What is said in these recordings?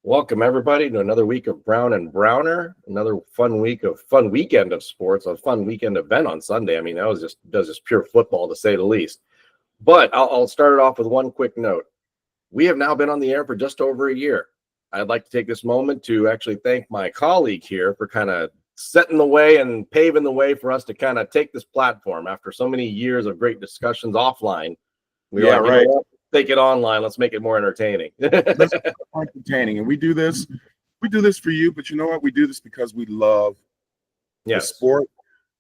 Welcome everybody to another week of Brown and Browner, another fun weekend of sports, a fun weekend event on Sunday. I mean, that was just pure football to say the least. But I'll start it off with one quick note. We have now been on the air for just over a year. I'd like to take this moment to actually thank my colleague here for kind of setting the way and paving the way for us to kind of take this platform after so many years of great discussions offline. Right. Take it online. Let's make it more entertaining. Let's make it more entertaining. And we do this for you, but you know what? We do this because we love the sport.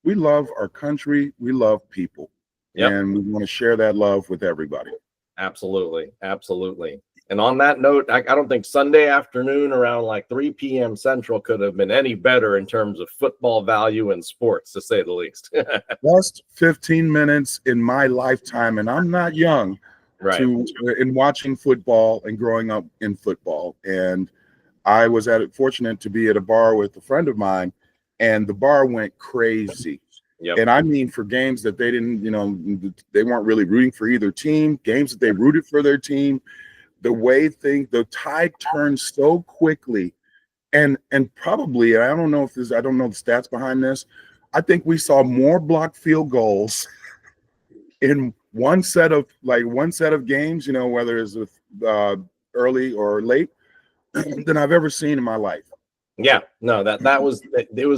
We love our country. We love people. And we want to share that love with everybody. Absolutely. Absolutely. And on that note, I don't think Sunday afternoon around like 3 p.m. Central could have been any better in terms of football value and sports, to say the least. Best 15 minutes in my lifetime, and I'm not young, in watching football and growing up in football. And I was fortunate to be at a bar with a friend of mine, and the bar went crazy. And I mean, for games that they didn't, they weren't really rooting for either team, games that they rooted for their team. The tide turned so quickly, and probably, I don't know the stats behind this. I think we saw more blocked field goals in one set of games, whether it's early or late, than I've ever seen in my life. Yeah, no, it was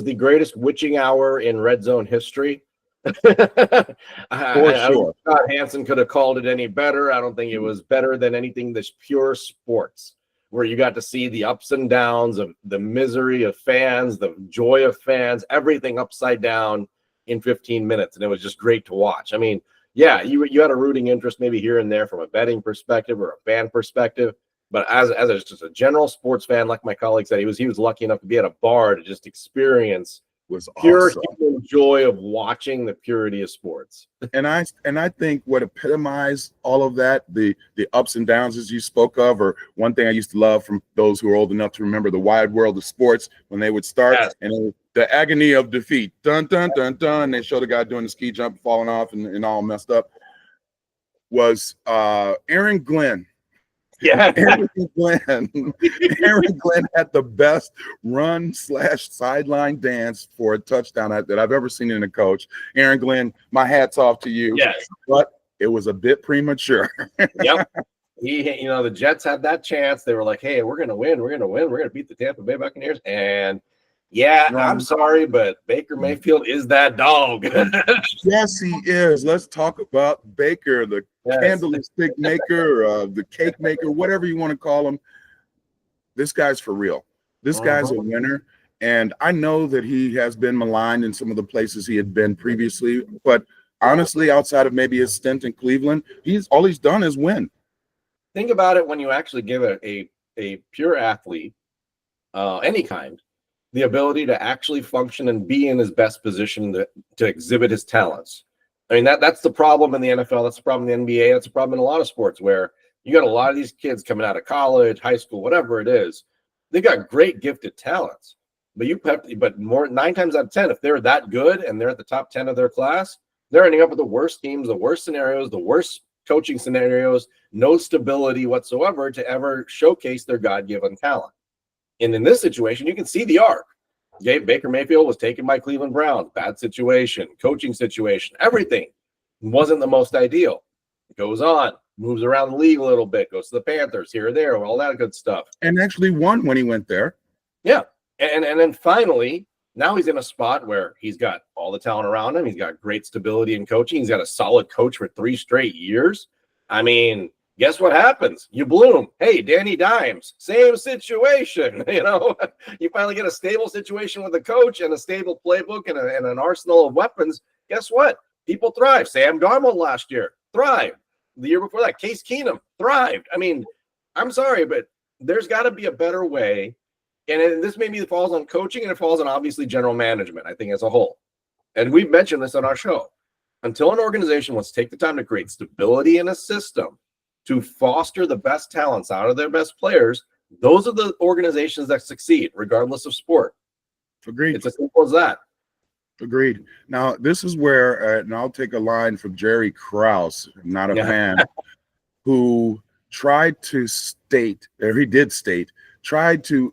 the greatest witching hour in red zone history. For sure. Scott Hansen could have called it any better. I don't think it was better than anything that's pure sports, where you got to see the ups and downs of the misery of fans, the joy of fans, everything upside down in 15 minutes. And it was just great to watch. I mean, yeah, you had a rooting interest maybe here and there from a betting perspective or a fan perspective. But as just a general sports fan, like my colleague said, he was lucky enough to be at a bar to just experience pure human joy of watching the purity of sports. And I think what epitomized all of that, the ups and downs as you spoke of, or one thing I used to love from those who are old enough to remember the wide world of sports, when they would start and the agony of defeat, dun dun dun dun, they show the guy doing the ski jump, falling off and all messed up, was Aaron Glenn. Yeah, Aaron Glenn had the best run/sideline dance for a touchdown that I've ever seen in a coach. Aaron Glenn, my hat's off to you. Yes, but it was a bit premature. Yep. The Jets had that chance. They were like, "Hey, we're gonna win. We're gonna beat the Tampa Bay Buccaneers." And I'm sorry, but Baker Mayfield is that dog. Yes, he is. Let's talk about Baker, the candlestick maker, the cake maker, whatever you want to call him. This guy's for real. This guy's a winner. And I know that he has been maligned in some of the places he had been previously. But honestly, outside of maybe his stint in Cleveland, all he's done is win. Think about it when you actually give a pure athlete, any kind, the ability to actually function and be in his best position to exhibit his talents. I mean, that's the problem in the NFL. That's the problem in the NBA. That's the problem in a lot of sports, where you got a lot of these kids coming out of college, high school, whatever it is. They've got great gifted talents, but 9 times out of 10, if they're that good and they're at the top 10 of their class, they're ending up with the worst teams, the worst scenarios, the worst coaching scenarios, no stability whatsoever to ever showcase their God-given talent. And in this situation, you can see the arc. Baker Mayfield was taken by Cleveland Browns. Bad situation, coaching situation, everything wasn't the most ideal. It goes on, moves around the league a little bit, goes to the Panthers here or there, all that good stuff. And actually won when he went there. Yeah. And then finally, now he's in a spot where he's got all the talent around him. He's got great stability in coaching. He's got a solid coach for 3 straight years. I mean, guess what happens? You bloom. Hey, Danny Dimes, same situation. You finally get a stable situation with a coach and a stable playbook and an arsenal of weapons. Guess what? People thrive. Sam Darnold last year thrived. The year before that, Case Keenum thrived. I mean, I'm sorry, but there's got to be a better way. And this maybe falls on coaching, and it falls on obviously general management, I think, as a whole. And we've mentioned this on our show. Until an organization wants to take the time to create stability in a system, to foster the best talents out of their best players, those are the organizations that succeed, regardless of sport. Agreed. It's as simple as that. Agreed. Now, this is where, and I'll take a line from Jerry Krause, not a fan, who tried to state, or he did state, tried to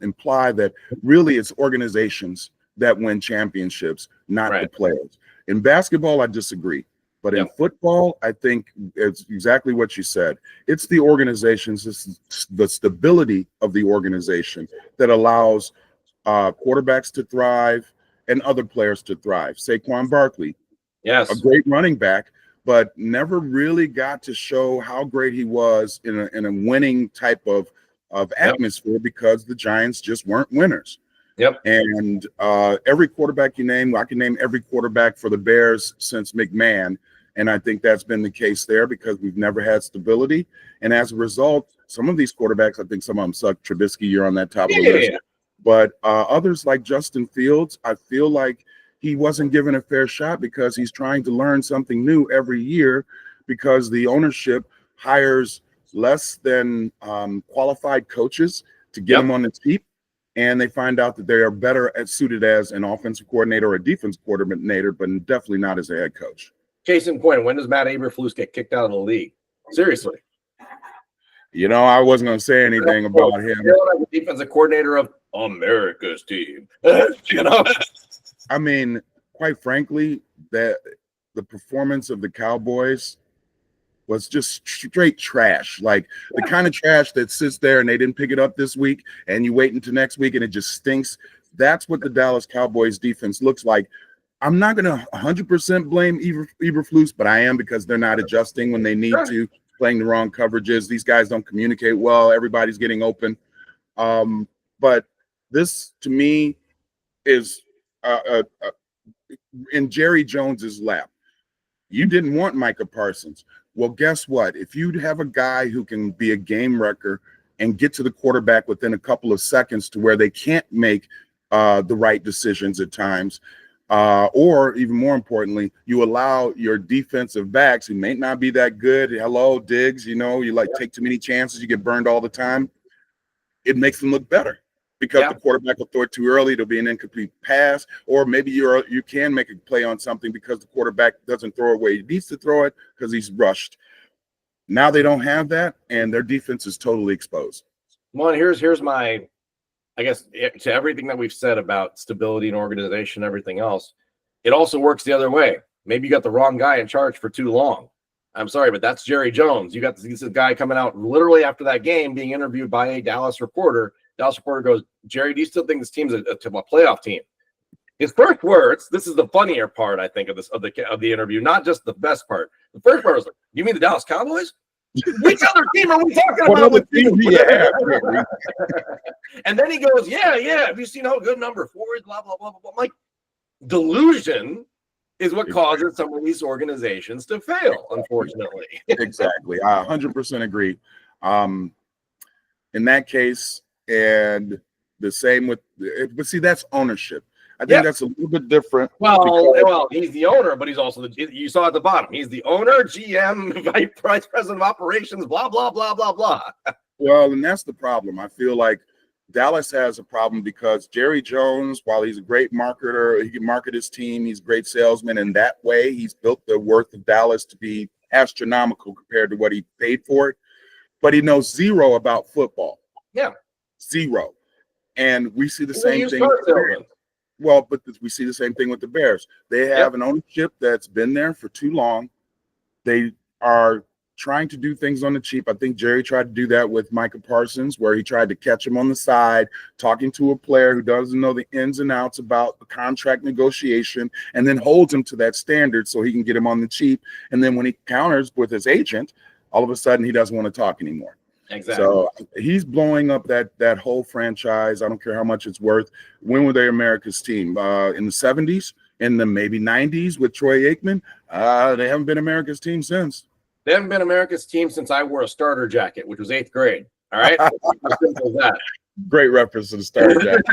imply that really it's organizations that win championships, not the players. In basketball, I disagree. But in football, I think it's exactly what you said. It's the organizations, it's the stability of the organization that allows quarterbacks to thrive and other players to thrive. Saquon Barkley, a great running back, but never really got to show how great he was in a winning type of atmosphere because the Giants just weren't winners. And every quarterback you name, I can name every quarterback for the Bears since McMahon. And I think that's been the case there because we've never had stability. And as a result, some of these quarterbacks, I think some of them suck. Trubisky, you're on that top of the list. But others like Justin Fields, I feel like he wasn't given a fair shot because he's trying to learn something new every year because the ownership hires less than qualified coaches to get him on the cheap. And they find out that they are better suited as an offensive coordinator or a defensive coordinator, but definitely not as a head coach. Case in point, when does Matt Eberflus get kicked out of the league? Seriously. You know, I wasn't going to say anything about him. Like the defensive coordinator of America's team. You know? I mean, quite frankly, that the performance of the Cowboys was just straight trash. Like the kind of trash that sits there and they didn't pick it up this week and you wait until next week and it just stinks. That's what the Dallas Cowboys defense looks like. I'm not going to 100% blame Eberflus, but I am because they're not adjusting when they need to, playing the wrong coverages. These guys don't communicate well. Everybody's getting open. But this, to me, is in Jerry Jones's lap. You didn't want Micah Parsons. Well, guess what? If you have a guy who can be a game wrecker and get to the quarterback within a couple of seconds to where they can't make the right decisions at times, or even more importantly, you allow your defensive backs who may not be that good. Hello, Diggs, you know, you like take too many chances, you get burned all the time. It makes them look better because the quarterback will throw it too early. It'll be an incomplete pass, or maybe you can make a play on something because the quarterback doesn't throw it where he needs to throw it because he's rushed. Now they don't have that, and their defense is totally exposed. Well, here's my, I guess, to everything that we've said about stability and organization, everything else, it also works the other way. Maybe you got the wrong guy in charge for too long. I'm sorry, but that's Jerry Jones. You got this guy coming out literally after that game being interviewed by a Dallas reporter. Dallas reporter goes, Jerry, do you still think this team's a playoff team? His first words, this is the funnier part, I think, of the interview, not just the best part. The first part was like, you mean the Dallas Cowboys? Which other team are we talking about? With team? And then he goes, yeah. Have you seen how good number 4 is? Blah, blah, blah, blah, blah. I'm like, delusion is what causes some of these organizations to fail, unfortunately. Exactly. I 100% agree. In that case, and the same with, but see, that's ownership. I think that's a little bit different. Well, he's the owner, but he's also you saw at the bottom. He's the owner, GM, vice president of operations, blah, blah, blah, blah, blah. Well, and that's the problem. I feel like Dallas has a problem because Jerry Jones, while he's a great marketer, he can market his team. He's a great salesman. And that way, he's built the worth of Dallas to be astronomical compared to what he paid for it. But he knows zero about football. Yeah. Zero. And we see the same thing. Well, but we see the same thing with the Bears. They have an ownership that's been there for too long. They are trying to do things on the cheap. I think Jerry tried to do that with Micah Parsons, where he tried to catch him on the side, talking to a player who doesn't know the ins and outs about the contract negotiation, and then holds him to that standard so he can get him on the cheap. And then when he counters with his agent, all of a sudden he doesn't want to talk anymore. Exactly. So he's blowing up that whole franchise. I don't care how much it's worth. When were they America's team? In the 70s, in the maybe 90s with Troy Aikman? They haven't been America's team since. They haven't been America's team since I wore a starter jacket, which was 8th grade. All right? How simple is that? Great reference to the starter jacket.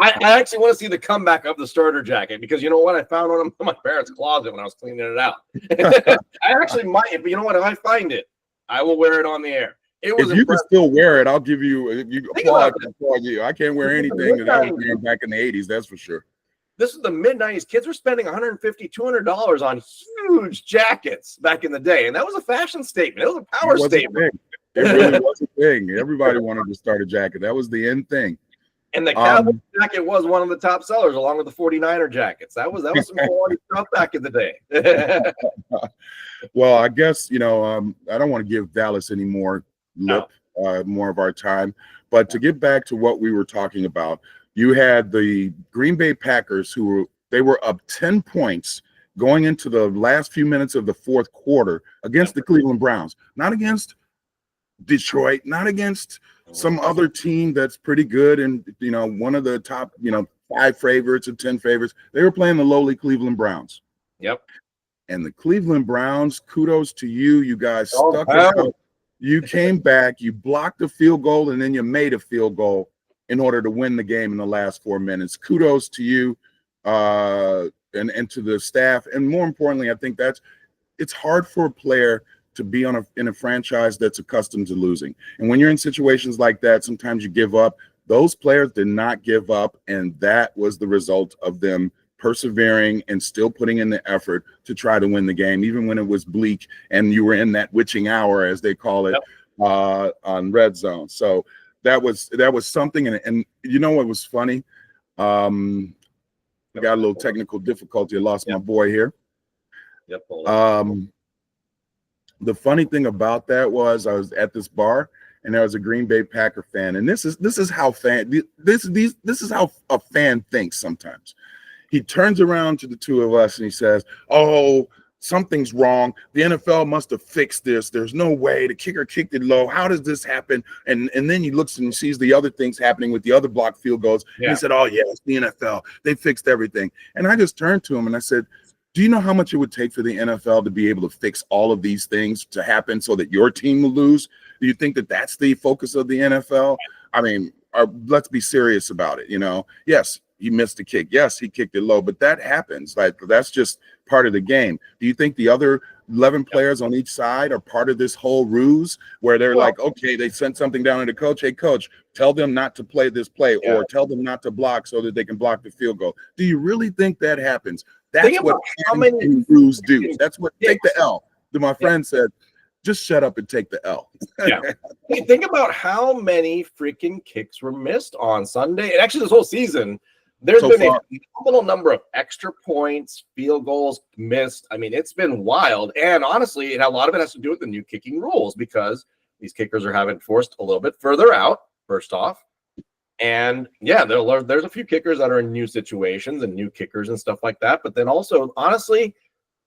I actually want to see the comeback of the starter jacket because you know what? I found one in my parents' closet when I was cleaning it out. I actually might, but you know what? If I find it, I will wear it on the air. It was if you can still wear it, I'll give you. If you applaud you. I can't wear anything that I was wearing back in the 80s. That's for sure. This is the mid-90s. Kids were spending $150, $200 on huge jackets back in the day. And that was a fashion statement. It was a power statement. It really was a thing. Everybody wanted to start a jacket. That was the end thing. And the Cowboy jacket was one of the top sellers, along with the 49er jackets. That was some quality stuff back in the day. Well, I guess, I don't want to give Dallas any more more of our time. But to get back to what we were talking about, you had the Green Bay Packers they were up 10 points going into the last few minutes of the fourth quarter against the Cleveland Browns, not against Detroit, not against some other team that's pretty good and, one of the top, 5 favorites or 10 favorites. They were playing the lowly Cleveland Browns. Yep. And the Cleveland Browns, kudos to you. You guys stuck it out. You came back, you blocked a field goal, and then you made a field goal in order to win the game in the last 4 minutes. Kudos to you and to the staff. And more importantly, I think it's hard for a player to be in a franchise that's accustomed to losing. And when you're in situations like that, sometimes you give up. Those players did not give up, and that was the result of them persevering and still putting in the effort to try to win the game, even when it was bleak and you were in that witching hour, as they call it, on Red Zone. So that was something. And you know what was funny? I got a little technical difficulty. I lost my boy here. The funny thing about that was I was at this bar and there was a Green Bay Packer fan, and this is how a fan thinks sometimes. He turns around to the two of us and he says, "Oh, something's wrong. The NFL must have fixed this. There's no way. The kicker kicked it low. How does this happen?" And then he looks and sees the other things happening with the other blocked field goals. And he said, "Oh, yeah, it's the NFL. They fixed everything." And I just turned to him and I said, "Do you know how much it would take for the NFL to be able to fix all of these things to happen so that your team will lose? Do you think that that's the focus of the NFL? I mean, let's be serious about it. Yes, he missed a kick. Yes, he kicked it low, but that happens. Like, that's just part of the game. Do you think the other 11 players on each side are part of this whole ruse where they're like, okay, they sent something down to the coach. Hey, coach, tell them not to play this play or tell them not to block so that they can block the field goal. Do you really think that happens? That's what how many rules do. That's what take the L. My friend said, just shut up and take the L. Hey, think about how many freaking kicks were missed on Sunday. And actually, this whole season, there's been a phenomenal number of extra points, field goals missed. I mean, it's been wild. And honestly, a lot of it has to do with the new kicking rules because these kickers are having forced a little bit further out, first off. And there's a few kickers that are in new situations and new kickers and stuff like that. But then also, honestly,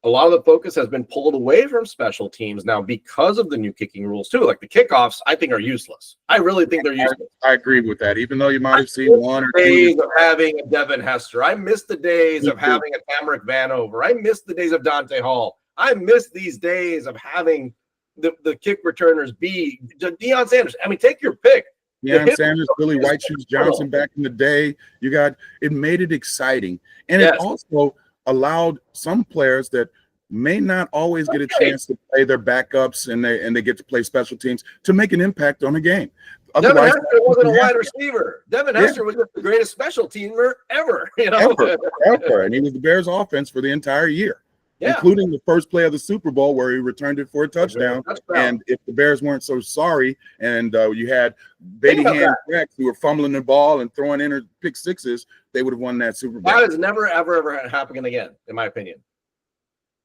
a lot of the focus has been pulled away from special teams now because of the new kicking rules too. Like the kickoffs, I think are useless. I really think they're useless. I agree with that. Even though you might have seen one or two days of having a Devin Hester. I miss the days of having a Tamarick Vanover. I miss the days of Dante Hall. I miss these days of having the kick returners be Deion Sanders. I mean, take your pick. Deion Sanders, Billy White Shoes Johnson back in the day. It made it exciting. And it also allowed some players that may not always get a chance to play their backups and they get to play special teams to make an impact on a game. Devin Hester wasn't a wide receiver. Devin Hester was just the greatest special teamer ever. Ever. And he was the Bears' offense for the entire year, including the first play of the Super Bowl where he returned it for a touchdown. And if the Bears weren't so sorry and you had baby hand Rex who were fumbling the ball and throwing in pick sixes, they would have won that Super Bowl. That is never, ever happening again, in my opinion.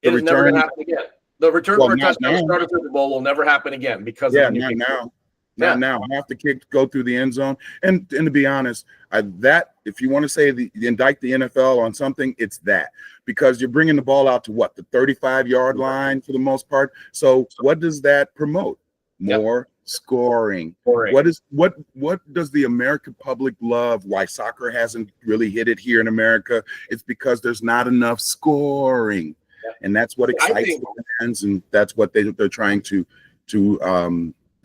It is never going to happen again. The return for a touchdown to start a Super Bowl will never happen again because of the not now. Not now. Half the kick go through the end zone. And to be honest, if you want to say indict the NFL on something, it's that. Because you're bringing the ball out to the 35-yard line for the most part. So what does that promote? More scoring. What does the American public love? Why soccer hasn't really hit it here in America? It's because there's not enough scoring. And that's what excites the fans, and that's what they're trying to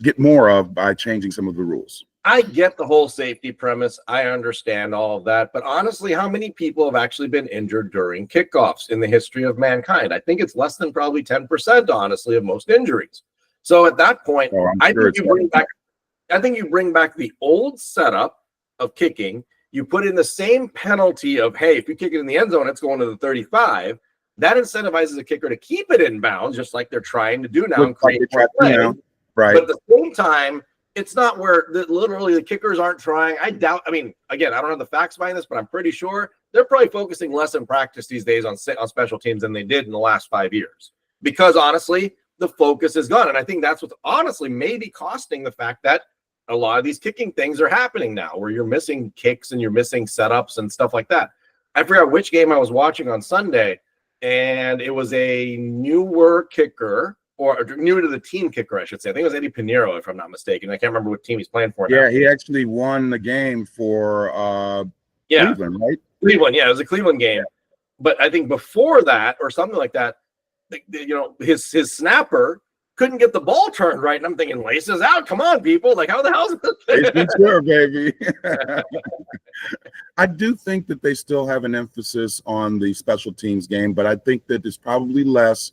get more of by changing some of the rules. I get the whole safety premise. I understand all of that. But honestly, how many people have actually been injured during kickoffs in the history of mankind? I think it's less than probably 10%, honestly, of most injuries. So at that point, I think you bring back the old setup of kicking You put in the same penalty of, hey, if you kick it in the end zone, it's going to the 35. That incentivizes a kicker to keep it in bounds, just like they're trying to do now and create more play. Right. But at the same time, it's not where literally the kickers aren't trying. I doubt. I mean, again, I don't have the facts behind this, but I'm pretty sure they're probably focusing less in practice these days on special teams than they did in the last 5 years. Because honestly, the focus is gone. And I think that's what's honestly maybe costing the fact that a lot of these kicking things are happening now, where you're missing kicks and you're missing setups and stuff like that. I forgot which game I was watching on Sunday, and it was a newer kicker, or new to the team kicker, I should say. I think it was Eddie Pinheiro, if I'm not mistaken. I can't remember what team he's playing for now. Yeah, he actually won the game for Cleveland, right? Cleveland, yeah, it was a Cleveland game. But I think before that, or something like that, his snapper couldn't get the ball turned right. And I'm thinking, laces out. Come on, people. Like, how the hell is this? Sure, baby. I do think that they still have an emphasis on the special teams game, but I think that it's probably less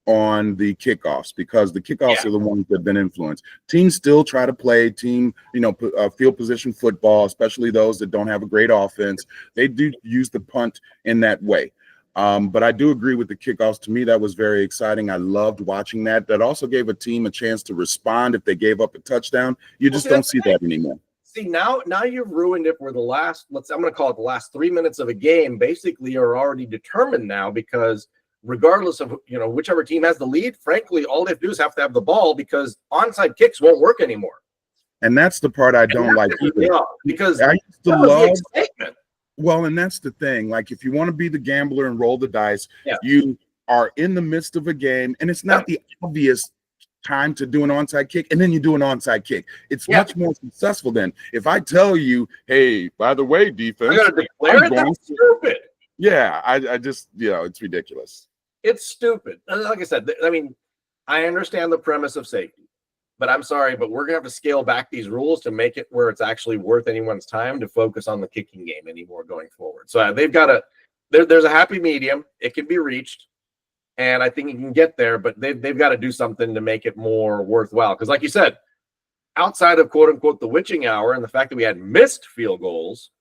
on the kickoffs, because the kickoffs are the ones that have been influenced. Teams still try to play field position football, especially those that don't have a great offense. They do use the punt in that way. But I do agree with the kickoffs. To me, that was very exciting. I loved watching that. That also gave a team a chance to respond if they gave up a touchdown. You just don't see that anymore. See, now you've ruined it where I'm going to call it the last 3 minutes of a game basically are already determined now, because regardless of, whichever team has the lead, frankly, all they have to do is have to have the ball, because onside kicks won't work anymore. And that's the part I don't like either. Because I used to love the excitement. Well, and that's the thing. Like, if you want to be the gambler and roll the dice, you are in the midst of a game, and it's not the obvious time to do an onside kick, and then you do an onside kick. It's much more successful than if I tell you, hey, by the way, defense, I gotta declare it. That's stupid. Yeah, I just, it's ridiculous. It's stupid. Like I said, I mean, I understand the premise of safety, but I'm sorry, but we're going to have to scale back these rules to make it where it's actually worth anyone's time to focus on the kicking game anymore going forward. So they've got there's a happy medium. It can be reached, and I think you can get there, but they've got to do something to make it more worthwhile. Because like you said, outside of quote unquote the witching hour and the fact that we had missed field goals,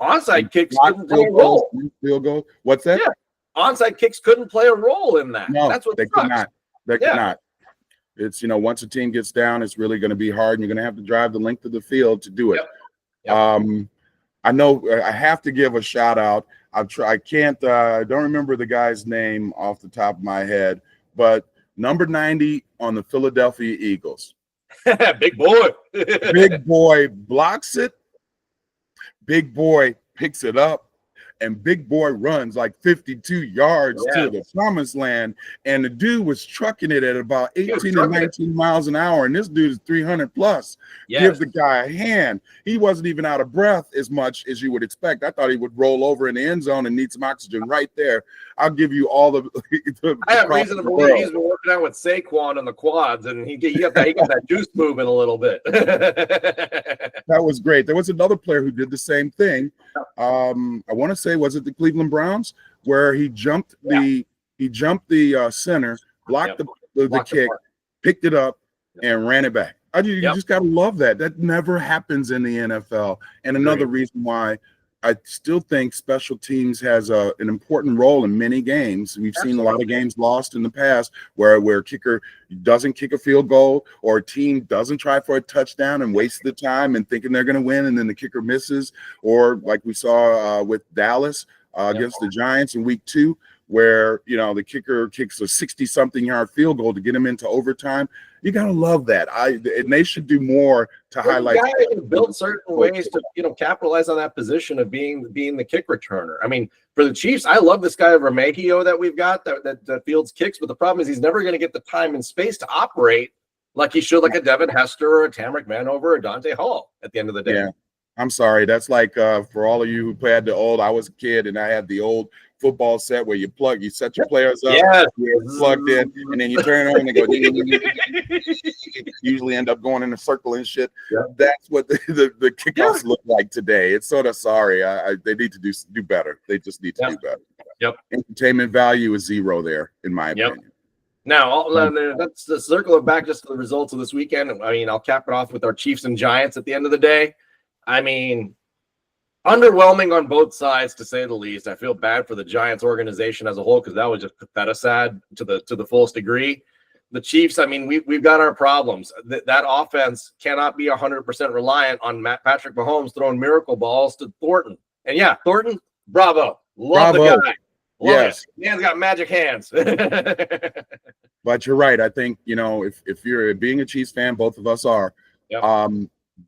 onside kicks couldn't play a role. Field goal. What's that? Yeah. Onside kicks couldn't play a role in that. No, that's what they could not. They could not. It's, once a team gets down, it's really going to be hard, and you're going to have to drive the length of the field to do it. Yep. I know I have to give a shout out. I don't remember the guy's name off the top of my head, but number 90 on the Philadelphia Eagles. Big boy. Big boy blocks it. Big boy picks it up. And big boy runs like 52 yards to the promised land. And the dude was trucking it at about 18 to 19 miles an hour. And this dude is 300 plus. Give the guy a hand. He wasn't even out of breath as much as you would expect. I thought he would roll over in the end zone and need some oxygen right there. I'll give you all the I have reason to believe he's been working out with Saquon on the quads, and he got that juice moving a little bit. That was great. There was another player who did the same thing. I want to say, was it the Cleveland Browns, where he jumped the center, blocked the kick, picked it up, and ran it back. You just got to love that. That never happens in the NFL. And another reason why I still think special teams has an important role in many games. We've seen a lot of games lost in the past where a kicker doesn't kick a field goal, or a team doesn't try for a touchdown and waste the time and thinking they're going to win, and then the kicker misses. Or like we saw with Dallas against the Giants in week 2, where the kicker kicks a 60-something yard field goal to get him into overtime. You gotta love that. And they should do more to highlight. You gotta build certain ways to capitalize on that position of being the kick returner. I mean, for the Chiefs, I love this guy Remigio that we've got that fields kicks, but the problem is he's never going to get the time and space to operate like he should, like a Devin Hester or a Tamrick Vanover or Dante Hall at the end of the day. Yeah, I'm sorry. That's like for all of you who played I was a kid and I had the old football set where you set your players up, plugged in, and then you turn on and go. Usually end up going in a circle and shit. That's what the kickoffs look like today. It's sort of sorry. They need to do better. They just need to do better. Entertainment value is zero there, in my opinion. Now, let's circle it back just to the results of this weekend. I mean, I'll cap it off with our Chiefs and Giants at the end of the day. I mean, Underwhelming on both sides, to say the least. I feel bad for the Giants organization as a whole because that was just patheticide to the fullest degree. The Chiefs, I mean, we've got our problems. That offense cannot be 100% reliant on Patrick Mahomes throwing miracle balls to Thornton. And yeah, Thornton, bravo. Love the guy. Love it. Man's got magic hands. But you're right. I think, if you're being a Chiefs fan, both of us are,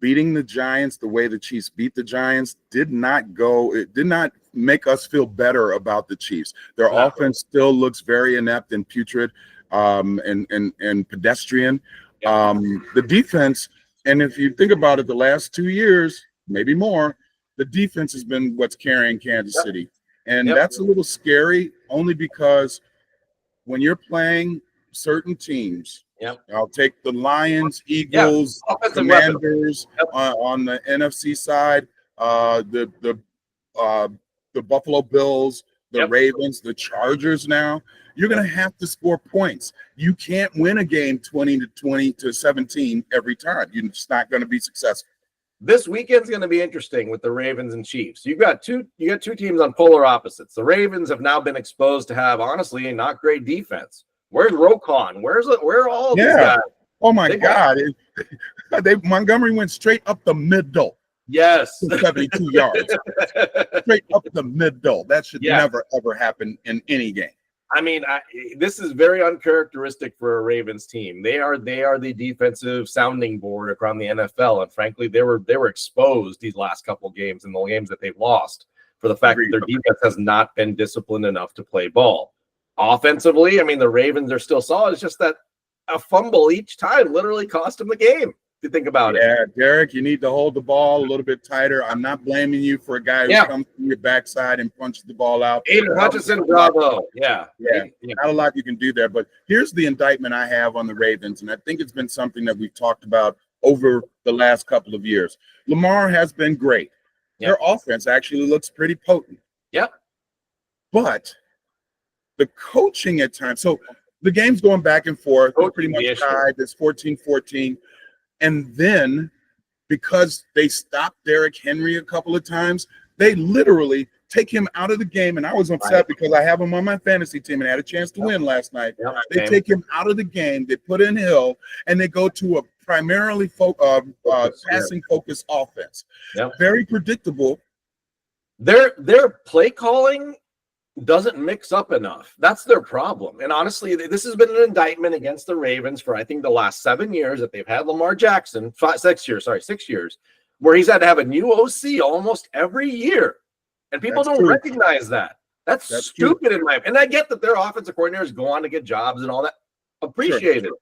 beating the Giants the way the Chiefs beat the Giants did not make us feel better about the Chiefs. Their offense still looks very inept and putrid and pedestrian. The defense, and if you think about it, the last 2 years, maybe more, the defense has been what's carrying Kansas City. And that's a little scary only because when you're playing certain teams, I'll take the Lions, Eagles, Commanders on the NFC side, the Buffalo Bills, the Ravens, the Chargers now. You're going to have to score points. You can't win a game 20 to 17 every time. You're just not going to be successful. This weekend's going to be interesting with the Ravens and Chiefs. You got two teams on polar opposites. The Ravens have now been exposed to have, honestly, a not great defense. Where's Roquan? Where are all these guys? Oh my God! Montgomery went straight up the middle. Yes, 72 yards, straight up the middle. That should never ever happen in any game. I mean, this is very uncharacteristic for a Ravens team. They are the defensive sounding board around the NFL, and frankly, they were exposed these last couple of games and the games that they've lost for the fact that their defense has not been disciplined enough to play ball. Offensively, I mean, the Ravens are still solid. It's just that a fumble each time literally cost them the game, if you think about it. Yeah, Derek, you need to hold the ball a little bit tighter. I'm not blaming you for a guy who comes from your backside and punches the ball out. Aiden Hutchinson, bravo. Yeah. Not a lot you can do there. But here's the indictment I have on the Ravens, and I think it's been something that we've talked about over the last couple of years. Lamar has been great. Their offense actually looks pretty potent. But the coaching at times, so the game's going back and forth. They're pretty much tied. It's 14-14. And then because they stopped Derrick Henry a couple of times, they literally take him out of the game. And I was upset because I have him on my fantasy team and had a chance to win last night. They take him out of the game. They put in Hill, and they go to a primarily passing-focused offense. Very predictable. Their play calling doesn't mix up enough. That's their problem. And honestly, this has been an indictment against the Ravens for, I think, the last 7 years that they've had Lamar Jackson, 6 years, where he's had to have a new OC almost every year. And people don't recognize that. That's stupid in my opinion. And I get that their offensive coordinators go on to get jobs and all that. Appreciate it.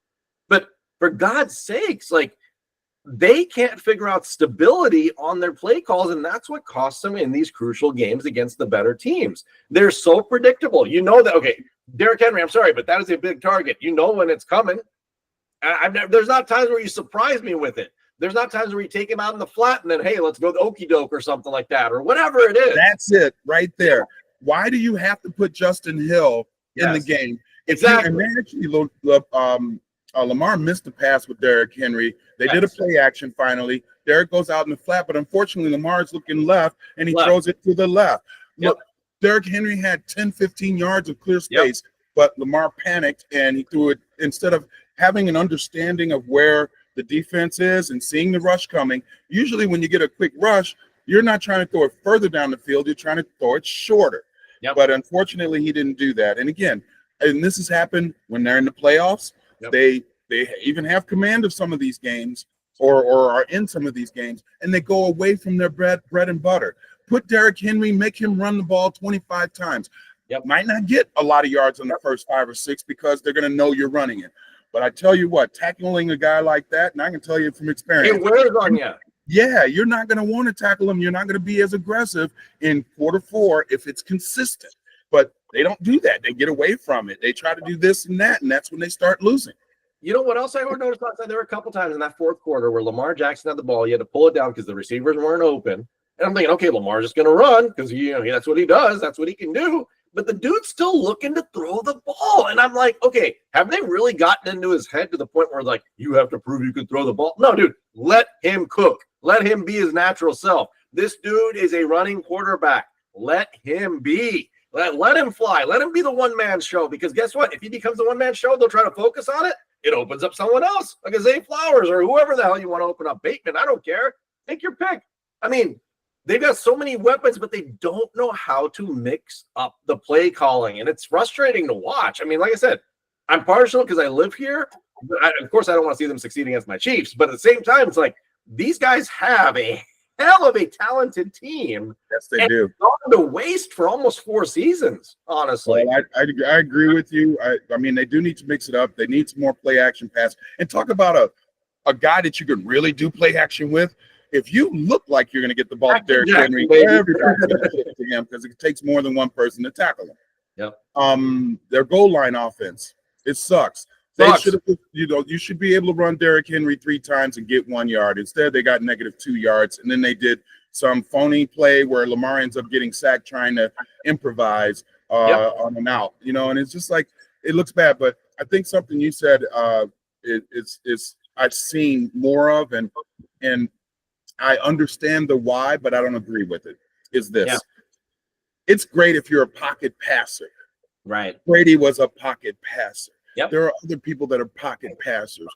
But for God's sakes, they can't figure out stability on their play calls, and that's what costs them in these crucial games against the better teams. They're so predictable. You know that, okay, Derrick Henry, I'm sorry, but that is a big target. You know when it's coming. There's not times where you surprise me with it. There's not times where you take him out in the flat and then, hey, let's go the okey doke or something like that or whatever it is. That's it right there. Why do you have to put Justin Hill in the game? Lamar missed the pass with Derrick Henry. They did a play action finally. Derrick goes out in the flat, but unfortunately, Lamar's looking left, and he throws it to the left. Look, Derrick Henry had 10, 15 yards of clear space, but Lamar panicked, and he threw it. Instead of having an understanding of where the defense is and seeing the rush coming, usually when you get a quick rush, you're not trying to throw it further down the field. You're trying to throw it shorter. But unfortunately, he didn't do that. And again, and this has happened when they're in the playoffs. They even have command of some of these games or are in some of these games, and they go away from their bread and butter. Put Derrick Henry, make him run the ball 25 times. Might not get a lot of yards on the first 5 or 6 because they're going to know you're running it. But I tell you what, tackling a guy like that, and I can tell you from experience. It wears on you. Yeah, you're not going to want to tackle him. You're not going to be as aggressive in quarter 4 if it's consistent. But they don't do that. They get away from it. They try to do this and that, and that's when they start losing. You know what else I noticed last night? There were a couple times in that fourth quarter where Lamar Jackson had the ball. You had to pull it down because the receivers weren't open. And I'm thinking, okay, Lamar's just going to run because that's what he does. That's what he can do. But the dude's still looking to throw the ball. And I'm like, okay, have they really gotten into his head to the point where, you have to prove you can throw the ball? No, dude, let him cook. Let him be his natural self. This dude is a running quarterback. Let him be. Let him fly. Let him be the one-man show, because guess what? If he becomes the one-man show, they'll try to focus on it. It opens up someone else, like Zay Flowers or whoever the hell you want to open up. Bateman, I don't care. Take your pick. I mean, they've got so many weapons, but they don't know how to mix up the play calling, and it's frustrating to watch. I mean, like I said, I'm partial because I live here. But of course, I don't want to see them succeed against my Chiefs, but at the same time, it's like these guys have a hell of a talented team. Yes, they do. Gone to waste for almost 4 seasons, honestly. Well, I agree with you. I mean, they do need to mix it up. They need some more play action pass. And talk about a guy that you could really do play action with. If you look like you're going to get the ball to Derrick Henry, everybody's going to get to him, because it takes more than one person to tackle him. Yep. Their goal line offense, it sucks. They should have, you should be able to run Derrick Henry 3 times and get 1 yard. Instead, they got -2 yards, and then they did some phony play where Lamar ends up getting sacked trying to improvise on an out. And it's just like, it looks bad. But I think something you said is I've seen more of, and I understand the why, but I don't agree with it. Is this? Yeah. It's great if you're a pocket passer. Right. Brady was a pocket passer. Yep. There are other people that are pocket passers.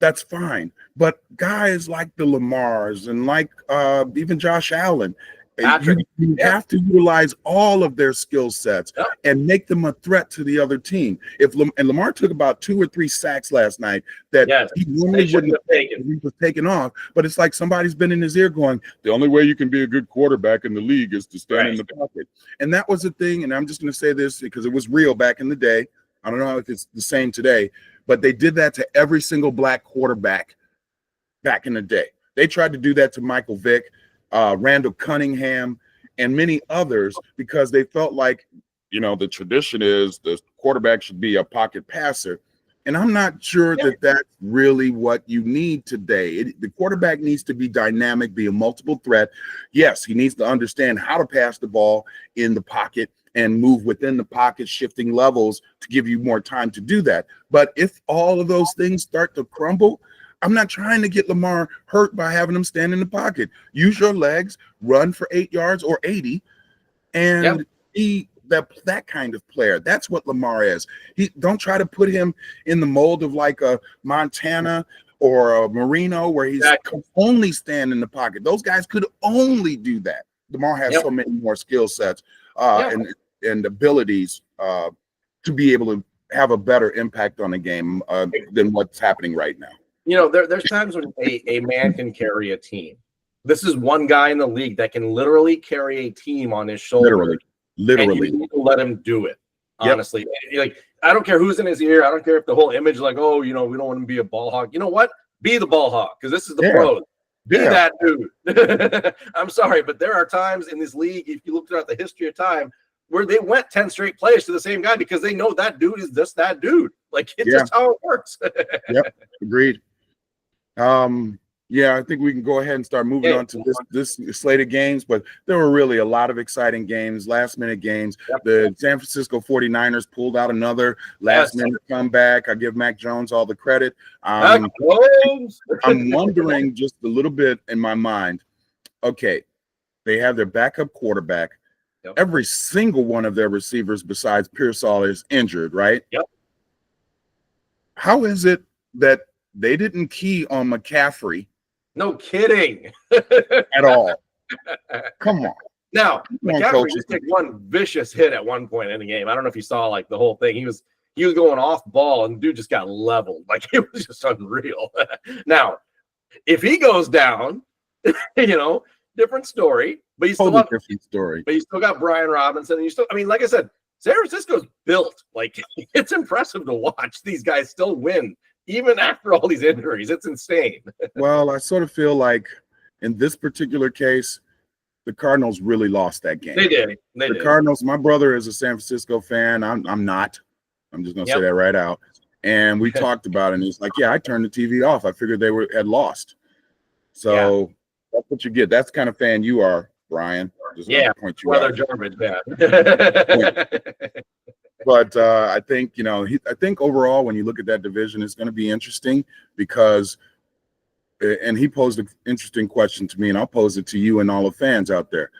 That's fine. But guys like the Lamars and like even Josh Allen, you have to utilize all of their skill sets and make them a threat to the other team. And Lamar took about 2 or 3 sacks last night that he normally wouldn't have taken if he was taken off. But it's like somebody's been in his ear going, the only way you can be a good quarterback in the league is to stand in the pocket. And that was the thing. And I'm just going to say this because it was real back in the day. I don't know if it's the same today, but they did that to every single black quarterback back in the day. They tried to do that to Michael Vick, Randall Cunningham, and many others, because they felt like, the tradition is the quarterback should be a pocket passer. And I'm not sure that that's really what you need today. The quarterback needs to be dynamic, be a multiple threat. Yes, he needs to understand how to pass the ball in the pocket and move within the pocket, shifting levels to give you more time to do that. But if all of those things start to crumble, I'm not trying to get Lamar hurt by having him stand in the pocket. Use your legs, run for 8 yards or 80, and be that kind of player. That's what Lamar is. Don't try to put him in the mold of like a Montana or a Marino, where he's only stand in the pocket. Those guys could only do that. Lamar has so many more skill sets and abilities to be able to have a better impact on the game than what's happening right now. There's times when a man can carry a team. This is one guy in the league that can literally carry a team on his shoulder. Literally. And you need to let him do it, honestly. Like, I don't care who's in his ear. I don't care if the whole image, like, we don't want him to be a ball hog. You know what? Be the ball hog, because this is the pros. Be that dude. I'm sorry, but there are times in this league, if you look throughout the history of time, where they went 10 straight plays to the same guy because they know that dude is just that dude. Like, it's just how it works. Agreed. I think we can go ahead and start moving on to this slate of games, but there were really a lot of exciting games, last-minute games. The San Francisco 49ers pulled out another last-minute comeback. I give Mac Jones all the credit. I'm wondering just a little bit in my mind, okay, they have their backup quarterback. Every single one of their receivers besides Pearsall is injured, right? How is it that they didn't key on McCaffrey? No kidding. At all. Come on. Now, McCaffrey just took one vicious hit at one point in the game. I don't know if you saw like the whole thing. He was going off ball, and the dude just got leveled. Like, it was just unreal. Now, if he goes down, different story. But you still But you still got Brian Robinson, and like I said, San Francisco's built. Like, it's impressive to watch these guys still win. Even after all these injuries, it's insane. Well, I sort of feel like in this particular case, the Cardinals really lost that game. They did. The Cardinals, my brother is a San Francisco fan. I'm not. I'm just going to say that right out. And we talked about it, and he's like, I turned the TV off. I figured they had lost. So that's what you get. That's the kind of fan you are, Brian. Just point you out. Garbage, But I think, I think overall, when you look at that division, it's going to be interesting because and he posed an interesting question to me, and I'll pose it to you and all the fans out there.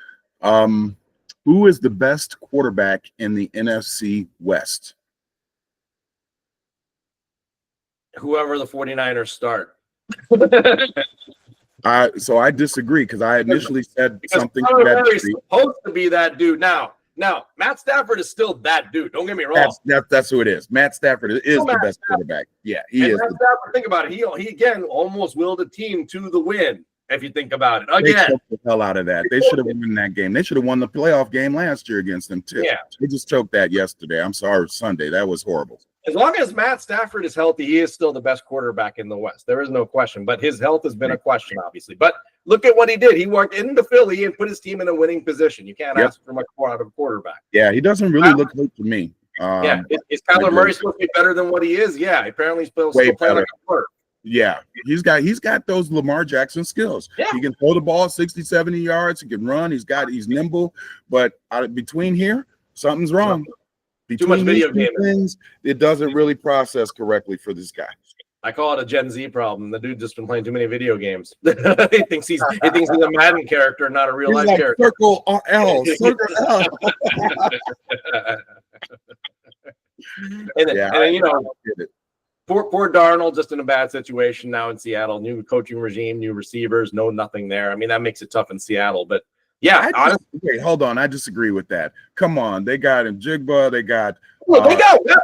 Who is the best quarterback in the NFC West? Whoever the 49ers start. So I disagree because I initially said something to that is supposed to be that dude. Now, Matt Stafford is still that dude. Don't get me wrong. That's who it is. Matt Stafford is the best quarterback. Yeah, he is. Matt Stafford, think about it. He again almost willed a team to the win. If you think about it, again, they choked the hell out of that. They should have won that game. They should have won the playoff game last year against them too. Yeah, they just choked that yesterday. I'm sorry, Sunday. That was horrible. As long as Matt Stafford is healthy, he is still the best quarterback in the West. There is no question. But his health has been a question, obviously. But look at what he did. He walked into Philly and put his team in a winning position. You can't ask for much more out of a quarterback. Yeah, he doesn't really look good to me. Is Kyler Murray supposed to be better than what he is? Yeah, apparently he's still playing like a flirt. Yeah, he's got those Lamar Jackson skills. Yeah. He can throw the ball 60, 70 yards. He can run. He's nimble. But between here, something's wrong. Too much video game things, it doesn't really process correctly for this guy. I call it a Gen Z problem. The dude just been playing too many video games. he thinks he's a Madden character, not a real life character. Circle L, circle L. and poor Darnold, just in a bad situation now in Seattle. New coaching regime, new receivers, nothing there. I mean, that makes it tough in Seattle, but. Yeah, wait, hold on. I disagree with that. Come on, they got Njigba. They got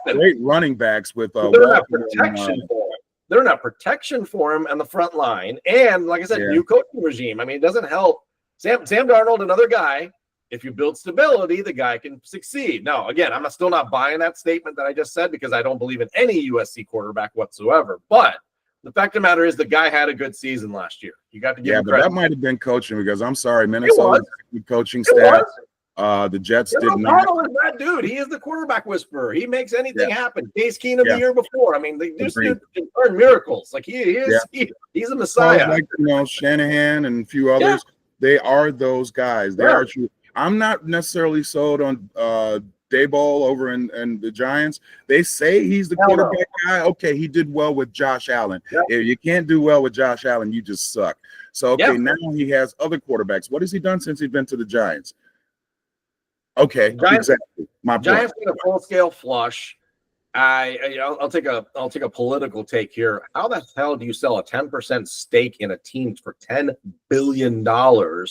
great running backs with protection for him. They're not protection for him on the front line, and like I said, new coaching regime. I mean, it doesn't help. Sam Darnold, another guy. If you build stability, the guy can succeed. Now, again, I'm still not buying that statement that I just said because I don't believe in any USC quarterback whatsoever. But the fact of the matter is the guy had a good season last year. You got to give him credit. That might have been coaching because I'm sorry, Minnesota's coaching staff. The Jets did not. Is that dude. He is the quarterback whisperer. He makes anything happen. Case Keenum the year before. I mean, this dude can earn miracles. Like he is. He's a messiah. Like Shanahan and a few others. They are those guys. They are true. I'm not necessarily sold on Daboll over in the Giants. They say he's the quarterback guy. Okay, he did well with Josh Allen. If you can't do well with Josh Allen, you just suck. So now he has other quarterbacks. What has he done since he's been to the Giants? Okay, exactly. My Giants need a full-scale flush. I'll take a political take here. How the hell do you sell a 10% stake in a team for $10 billion to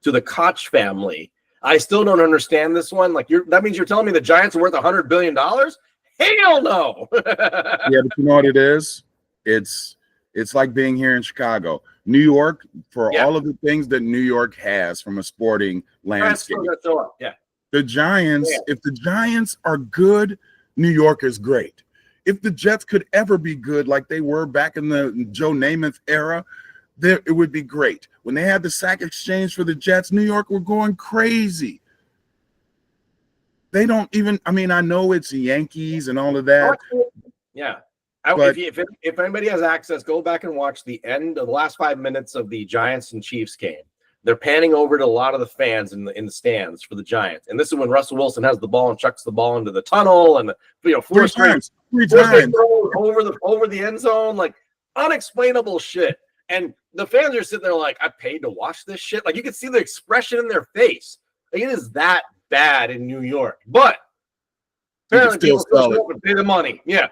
the Koch family? I still don't understand this one. Like that means you're telling me the Giants are worth $100 billion? Hell no. But you know what it is? It's like being here in Chicago. New York, for all of the things that New York has from a sporting landscape. The Giants, if the Giants are good, New York is great. If the Jets could ever be good like they were back in the Joe Namath era, it would be great. When they had the sack exchange for the Jets, New York were going crazy. They don't even, I mean, I know it's the Yankees and all of that. Yeah. If anybody has access, go back and watch the last 5 minutes of the Giants and Chiefs game. They're panning over to a lot of the fans in the stands for the Giants. And this is when Russell Wilson has the ball and chucks the ball into the tunnel and three times over the end zone, like unexplainable shit. And the fans are sitting there like, I paid to watch this shit. Like you can see the expression in their face. Like, it is that bad in New York. But apparently people still show up and pay the money. Yeah.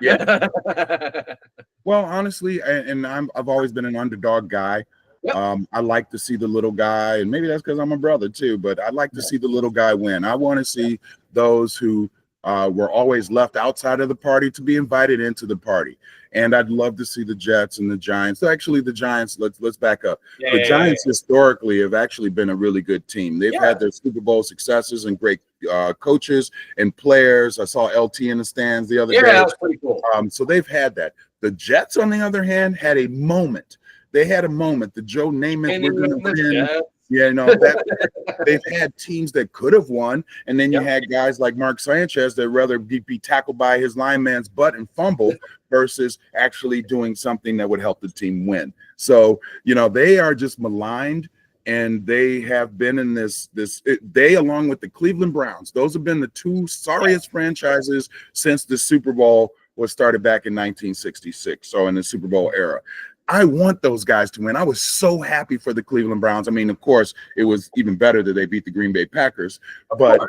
Well, honestly, and I've always been an underdog guy. I like to see the little guy, and maybe that's because I'm a brother too, but I like to see the little guy win. I want to see those who were always left outside of the party to be invited into the party. And I'd love to see the Jets and the Giants. Actually, the Giants, let's back up. The Giants historically have actually been a really good team. They've had their Super Bowl successes and great coaches and players. I saw LT in the stands the other day. Yeah, that's pretty cool. So they've had that. The Jets, on the other hand, had a moment. They had a moment. The Joe Namath were going to win. They've had teams that could have won, and then you had guys like Mark Sanchez that rather be tackled by his lineman's butt and fumble versus actually doing something that would help the team win. So, they are just maligned, and they have been in they, along with the Cleveland Browns, those have been the two sorriest franchises since the Super Bowl was started back in 1966, so in the Super Bowl era. I want those guys to win. I was so happy for the Cleveland Browns. I mean, of course, it was even better that they beat the Green Bay Packers, but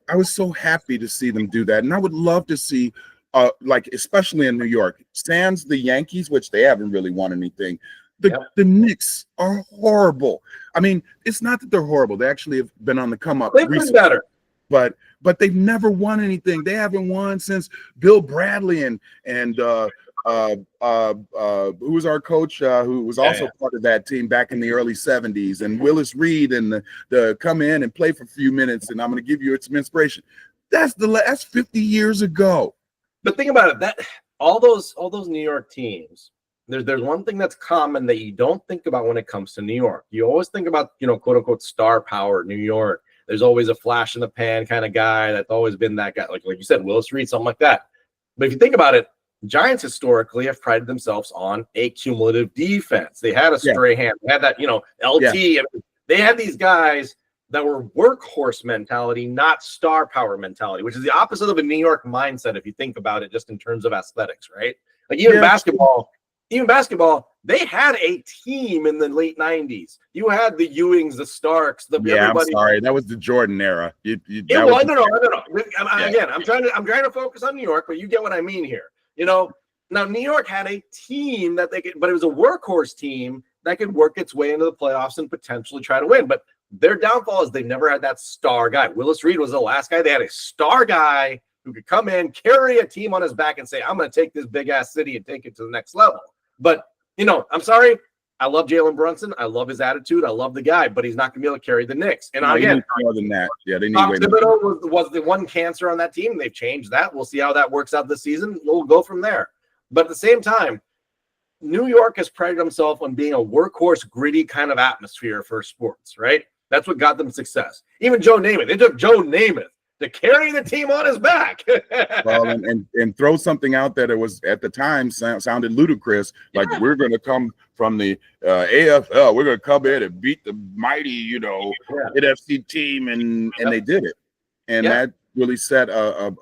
I was so happy to see them do that. And I would love to see, like, especially in New York, sans the Yankees, which they haven't really won anything. The Knicks are horrible. I mean, it's not that they're horrible. They actually have been on the come up. They've been better. But they've never won anything. They haven't won since Bill Bradley and who was our coach, who was also part of that team back in the early 70s, and Willis Reed, and the come in and play for a few minutes, and I'm going to give you some inspiration. That's 50 years ago. But think about it, that all those New York teams, there's one thing that's common that you don't think about when it comes to New York. You always think about, quote unquote star power, New York. There's always a flash in the pan kind of guy. That's always been that guy, like you said, Willis Reed, something like that. But if you think about it, Giants historically have prided themselves on a cumulative defense. They had a Strahan, they had that, LT. Yeah. They had these guys that were workhorse mentality, not star power mentality, which is the opposite of a New York mindset if you think about it just in terms of aesthetics, right? Like even basketball, they had a team in the late 90s. You had the Ewings, the Starks, everybody. I'm sorry. That was the Jordan era. No. Again, I'm trying to focus on New York, but you get what I mean here. Now New York had a team that they could, but it was a workhorse team that could work its way into the playoffs and potentially try to win. But their downfall is they never had that star guy. Willis Reed was the last guy. They had a star guy who could come in, carry a team on his back and say, I'm going to take this big ass city and take it to the next level. But, I'm sorry. I love Jalen Brunson. I love his attitude. I love the guy, but he's not going to be able to carry the Knicks. And again, more than that. Yeah, they need was the one cancer on that team. They've changed that. We'll see how that works out this season. We'll go from there. But at the same time, New York has prided himself on being a workhorse, gritty kind of atmosphere for sports, right? That's what got them success. Even Joe Namath. They took Joe Namath to carry the team on his back. Well, and throw something out that it was at the time sounded ludicrous. Like we're going to come from the AFL, we're going to come in and beat the mighty, NFC team, and they did it, and that really set a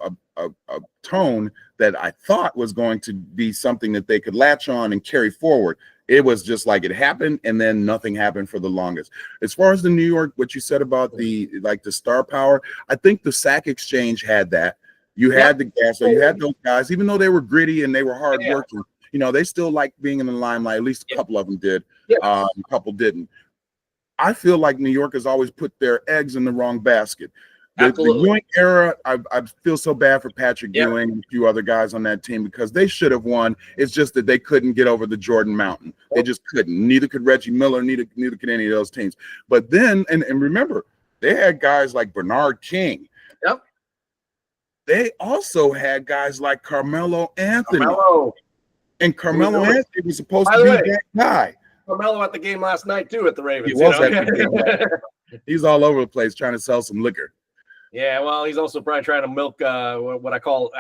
tone that I thought was going to be something that they could latch on and carry forward. It was just like it happened, and then nothing happened for the longest. As far as the New York, what you said about the star power, I think the Sack Exchange had that. You had the gas, so you had those guys, even though they were gritty and they were hard working. They still liked being in the limelight. At least a couple of them did. A couple didn't. I feel like New York has always put their eggs in the wrong basket. The Ewing era, I feel so bad for Patrick Ewing and a few other guys on that team because they should have won. It's just that they couldn't get over the Jordan Mountain. They just couldn't. Neither could Reggie Miller. Neither could any of those teams. But then, and remember, they had guys like Bernard King. Yep. They also had guys like Carmelo Anthony. And Carmelo Anthony was supposed to be that guy. Carmelo at the game last night, too, at the Ravens. He was at the game. He's all over the place trying to sell some liquor. Yeah, well, he's also probably trying to milk what I call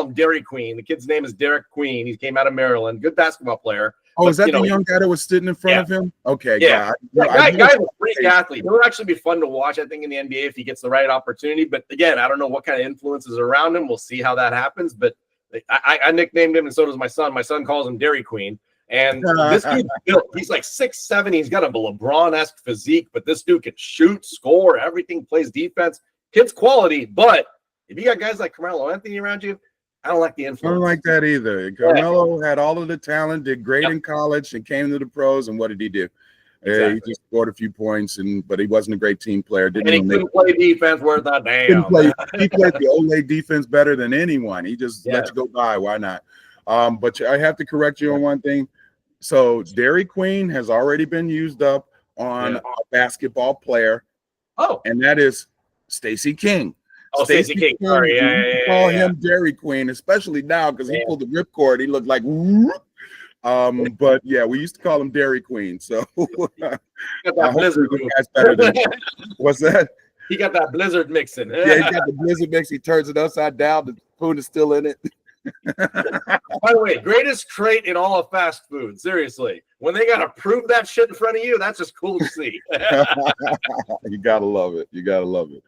him Dairy Queen. The kid's name is Derek Queen. He came out of Maryland. Good basketball player. Oh, is that the young guy that was sitting in front of him? Okay, yeah. Guy's a freak athlete. It would actually be fun to watch, I think, in the NBA if he gets the right opportunity. But again, I don't know what kind of influences around him. We'll see how that happens. But I nicknamed him, and so does my son. My son calls him Dairy Queen. And this dude's built. He's like 6'7". He's got a LeBron-esque physique, but this dude can shoot, score, everything, plays defense. Kid's quality, but if you got guys like Carmelo Anthony around you, I don't like the influence. I don't like that either. Carmelo had all of the talent, did great in college, and came to the pros. And what did he do? Exactly. He just scored a few points, but he wasn't a great team player. He couldn't play defense worth a damn. He played the Ole defense better than anyone. He just let you go by. Why not? But I have to correct you on one thing. So Dairy Queen has already been used up on a basketball player. Oh, and that is Stacey King. Oh, Stacey King. Sorry, call him Dairy Queen, especially now because he pulled the ripcord. He looked like. But yeah, we used to call him Dairy Queen. So got that blizzard. What's that? He got that blizzard mixing. Yeah, he got the blizzard mix. He turns it upside down. The food is still in it. By the way, greatest trait in all of fast food. Seriously, when they got to prove that shit in front of you, that's just cool to see. You gotta love it. You gotta love it.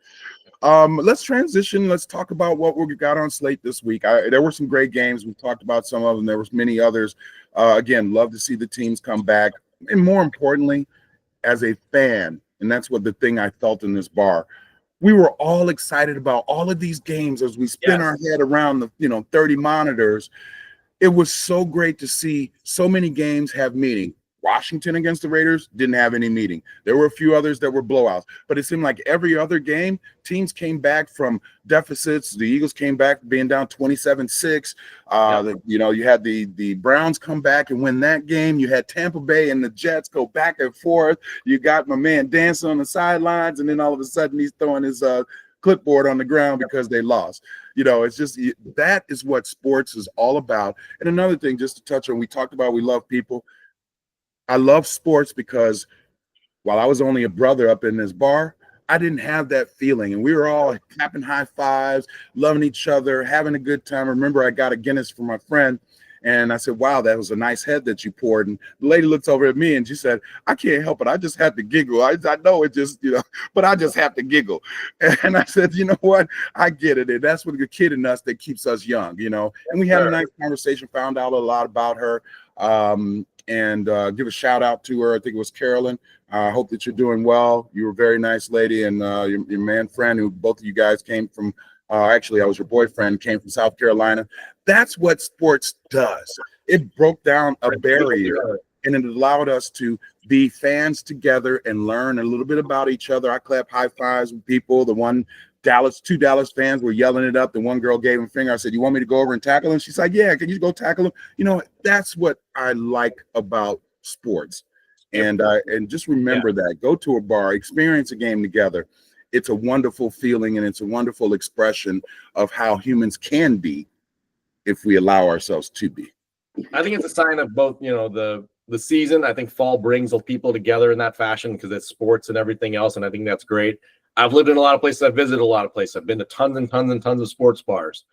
Let's transition. Let's talk about what we got on slate this week. There were some great games. We talked about some of them. There was many others. Again, love to see the teams come back. And more importantly, as a fan, and that's what the thing I felt in this bar, we were all excited about all of these games as we spin our head around the 30 monitors. It was so great to see so many games have meaning. Washington against the Raiders didn't have any meeting. There were a few others that were blowouts, but it seemed like every other game, teams came back from deficits. The Eagles came back being down 27-6. You had the Browns come back and win that game. You had Tampa Bay and the Jets go back and forth. You got my man dancing on the sidelines, and then all of a sudden he's throwing his clipboard on the ground because they lost. It's just that is what sports is all about. And another thing, just to touch on, we talked about we love people. I love sports because while I was only a brother up in this bar, I didn't have that feeling. And we were all clapping high fives, loving each other, having a good time. I remember I got a Guinness for my friend, and I said, wow, that was a nice head that you poured. And the lady looks over at me and she said, I can't help it. I just have to giggle. I know it just, but I just have to giggle. And I said, you know what? I get it. And that's what the kid in us that keeps us young, And we had a nice conversation, found out a lot about her. And give a shout out to her. I think it was Carolyn. I hope that you're doing well. You were a very nice lady, and your man friend, who both of you guys came from. Actually, I was your boyfriend, came from South Carolina. That's what sports does. It broke down a barrier, and it allowed us to be fans together and learn a little bit about each other. I clapped high fives with people. Two Dallas fans were yelling it up. The one girl gave him a finger. I said, you want me to go over and tackle him? She's like, yeah, can you go tackle him? That's what I like about sports. And just remember that. Go to a bar, experience a game together. It's a wonderful feeling, and it's a wonderful expression of how humans can be if we allow ourselves to be. I think it's a sign of both, the season. I think fall brings people together in that fashion because it's sports and everything else, and I think that's great. I've lived in a lot of places. I've visited a lot of places. I've been to tons and tons and tons of sports bars.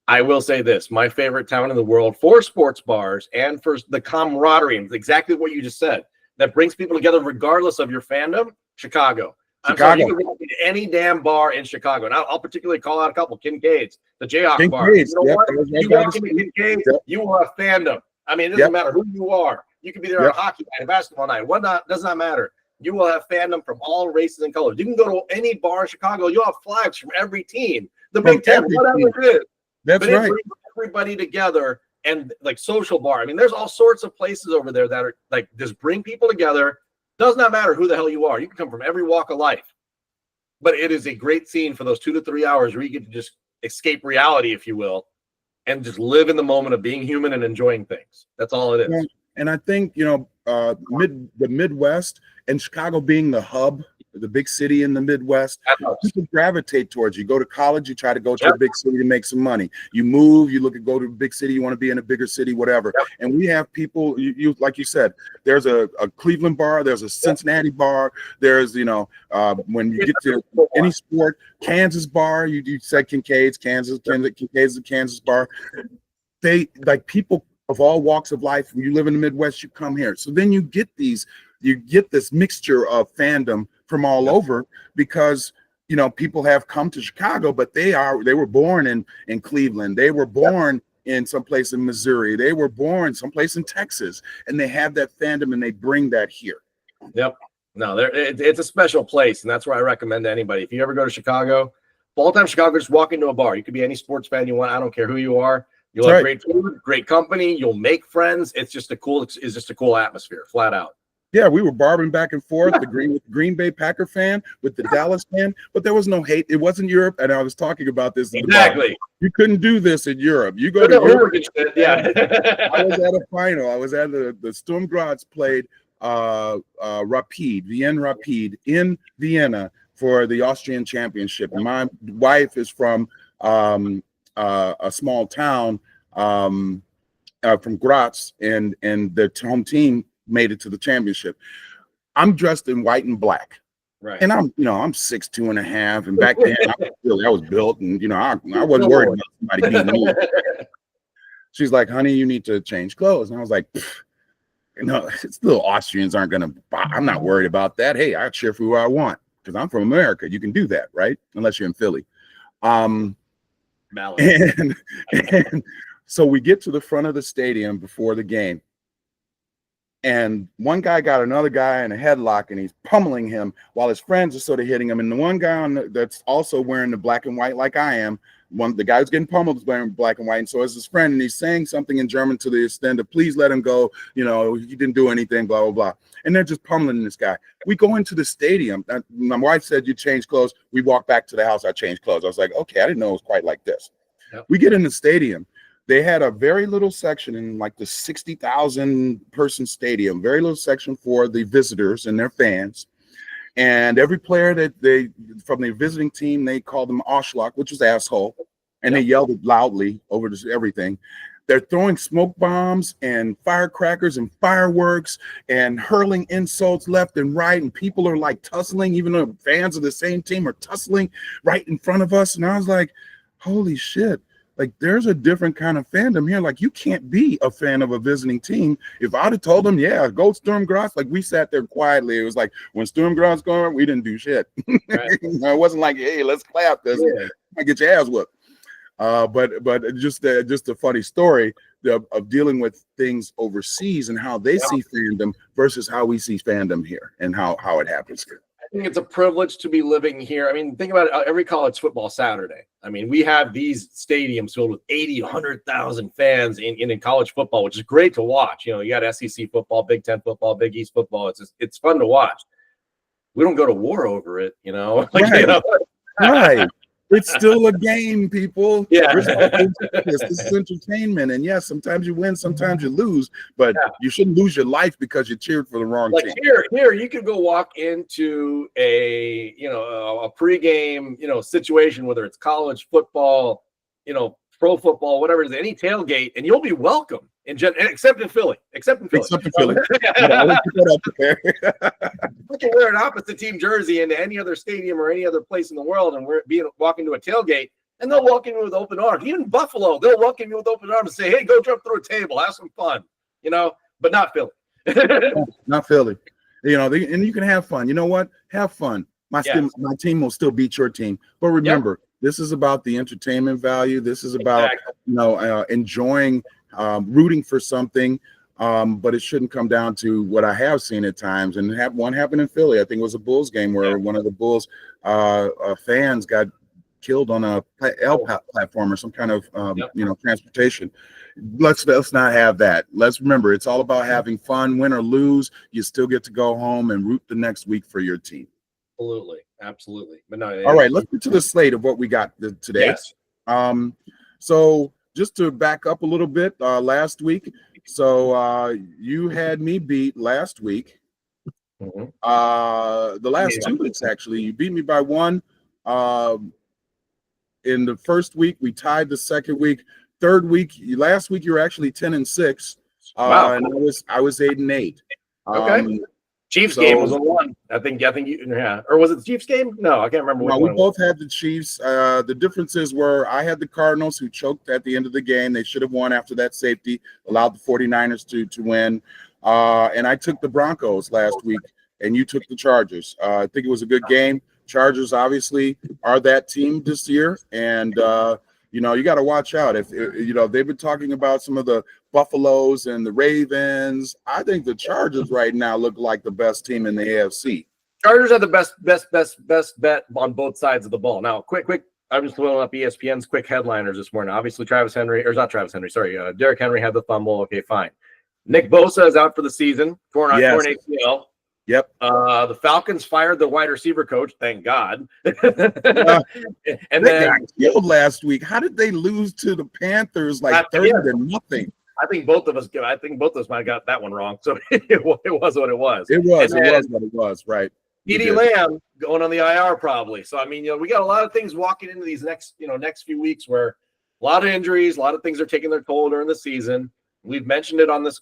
I will say this, my favorite town in the world for sports bars and for the camaraderie, and exactly what you just said, that brings people together regardless of your fandom, Chicago. I'm sorry, you can walk into any damn bar in Chicago. And I'll particularly call out a couple, Kincaid's, the Jayhawk bar. You know what? You walk into Kincaid's, you will have fandom. I mean, it doesn't matter who you are. You can be there on a hockey night, a basketball night, whatnot, does not matter. You will have fandom from all races and colors. You can go to any bar in Chicago. You'll have flags from every team, the Big Ten, whatever it is. That's right. It brings everybody together, and like social bar. I mean, there's all sorts of places over there that are like just bring people together. Does not matter who the hell you are. You can come from every walk of life. But it is a great scene for those 2 to 3 hours where you get to just escape reality, if you will, and just live in the moment of being human and enjoying things. That's all it is. And I think, the Midwest and Chicago being the hub, the big city in the Midwest, people gravitate towards you. Go to college, you try to go to a big city to make some money. You move, you go to a big city, you want to be in a bigger city, whatever. And we have people, you like you said, there's a Cleveland bar, there's a Cincinnati bar, there's, when you get to any sport, Kansas bar, you said Kincaid's, Kansas is a Kansas bar. They like people of all walks of life. When you live in the Midwest, you come here. So then you get this mixture of fandom from all over because people have come to Chicago, but they were born in Cleveland. They were born in someplace in Missouri. They were born someplace in Texas, and they have that fandom and they bring that here. Yep. No, it's a special place, and that's where I recommend to anybody. If you ever go to Chicago, fall-time Chicago, just walk into a bar. You could be any sports fan you want. I don't care who you are. You'll have great food, great company. You'll make friends. It's just a cool atmosphere, flat out. Yeah, we were barbing back and forth, the Green Bay Packer fan with the Dallas fan, but there was no hate. It wasn't Europe, and I was talking about this. Exactly. You couldn't do this in Europe. You go to Europe. Yeah. I was at a final. I was at the Sturm Graz played Vienna Rapid in Vienna for the Austrian championship. And my wife is from a small town from Graz, and the home team made it to the championship. I'm dressed in white and black. Right. And I'm 6'2.5", and back then I was built, and I wasn't worried about somebody beating me. She's like, honey, you need to change clothes. And I was like, it's little Austrians aren't gonna, I'm not worried about that. Hey, I cheer for who I want. because I'm from America. You can do that, right? Unless you're in Philly. And so we get to the front of the stadium before the game, and one guy got another guy in a headlock, and he's pummeling him while his friends are sort of hitting him. And the one guy that's also wearing the black and white like I am, the guy who's getting pummeled is wearing black and white, and so is his friend, and he's saying something in German to the extent of, please let him go, you know, he didn't do anything, blah, blah, blah. And they're just pummeling this guy. We go into the stadium. My wife said, you change clothes. We walk back to the house. I changed clothes. I was like, okay, I didn't know it was quite like this. Yep. We get in the stadium. They had a very little section in like the 60,000 person stadium, very little section for the visitors and their fans. And every player that from the visiting team, they called them Arschloch, which was asshole. And they yelled it loudly over this everything. They're throwing smoke bombs and firecrackers and fireworks and hurling insults left and right. And people are like tussling, even though fans of the same team are tussling right in front of us. And I was like, holy shit. Like, there's a different kind of fandom here. Like, you can't be a fan of a visiting team. If I'd have told them, yeah, go Sturm Graz, like, we sat there quietly. It was like, when Sturm Graz going, we didn't do shit. Right. It wasn't like, hey, let's clap this. I get your ass whooped. But just a funny story of dealing with things overseas and how they see fandom versus how we see fandom here and how it happens here. I think it's a privilege to be living here. I mean, think about it. Every college football Saturday. I mean, we have these stadiums filled with 80, 100,000 fans in college football, which is great to watch. You know, you got SEC football, Big Ten football, Big East football. It's fun to watch. We don't go to war over it, you know. Like, right. You know? Right. It's still a game, people. Yeah. This is entertainment. And yes, sometimes you win, sometimes you lose, but you shouldn't lose your life because you cheered for the wrong team. Here, you could go walk into a pregame, situation, whether it's college football, pro football, whatever it is, any tailgate, and you'll be welcome except in Philly. I can wear an opposite team jersey into any other stadium or any other place in the world, and walking to a tailgate, and they'll welcome you with open arms. Even Buffalo, they'll welcome you with open arms and say, "Hey, go jump through a table, have some fun," but not Philly. Not Philly. And you can have fun. You know what? Have fun. My team will still beat your team, but remember. This is about the entertainment value. This is about enjoying, rooting for something, but it shouldn't come down to what I have seen at times. And one happened in Philly. I think it was a Bulls game where one of the Bulls fans got killed on a L platform or some kind of transportation. Let's not have that. Let's remember, it's all about having fun. Win or lose, you still get to go home and root the next week for your team. Absolutely. But no. All right, let's get to the slate of what we got today. Yes. So just to back up a little bit, last week. So you had me beat last week. Mm-hmm. The last 2 weeks, actually, you beat me by one. In the first week, we tied the second week. Third week, last week you were actually 10-6. Wow. And I was 8-8. Okay. Chiefs game was a 1. I think you, or was it the Chiefs game? No, I can't remember. No, we both had the Chiefs. The differences were I had the Cardinals, who choked at the end of the game. They should have won after that safety, allowed the 49ers to win. And I took the Broncos last week, and you took the Chargers. I think it was a good game. Chargers obviously are that team this year, and you got to watch out. If they've been talking about some of the Buffaloes and the Ravens. I think the Chargers right now look like the best team in the AFC. Chargers are the best bet on both sides of the ball. Now, quick. I'm just pulling up ESPN's quick headliners this morning. Obviously, Derrick Henry had the fumble. Okay, fine. Nick Bosa is out for the season. Torn ACL. Yep. The Falcons fired the wide receiver coach. Thank God. And they got killed last week. How did they lose to the Panthers like 30-0? I think both of us might have got that one wrong. So it was what it was. It was what it was. Right. CeeDee Lamb going on the IR probably. So I mean, we got a lot of things walking into these next few weeks where a lot of injuries, a lot of things are taking their toll during the season. We've mentioned it on this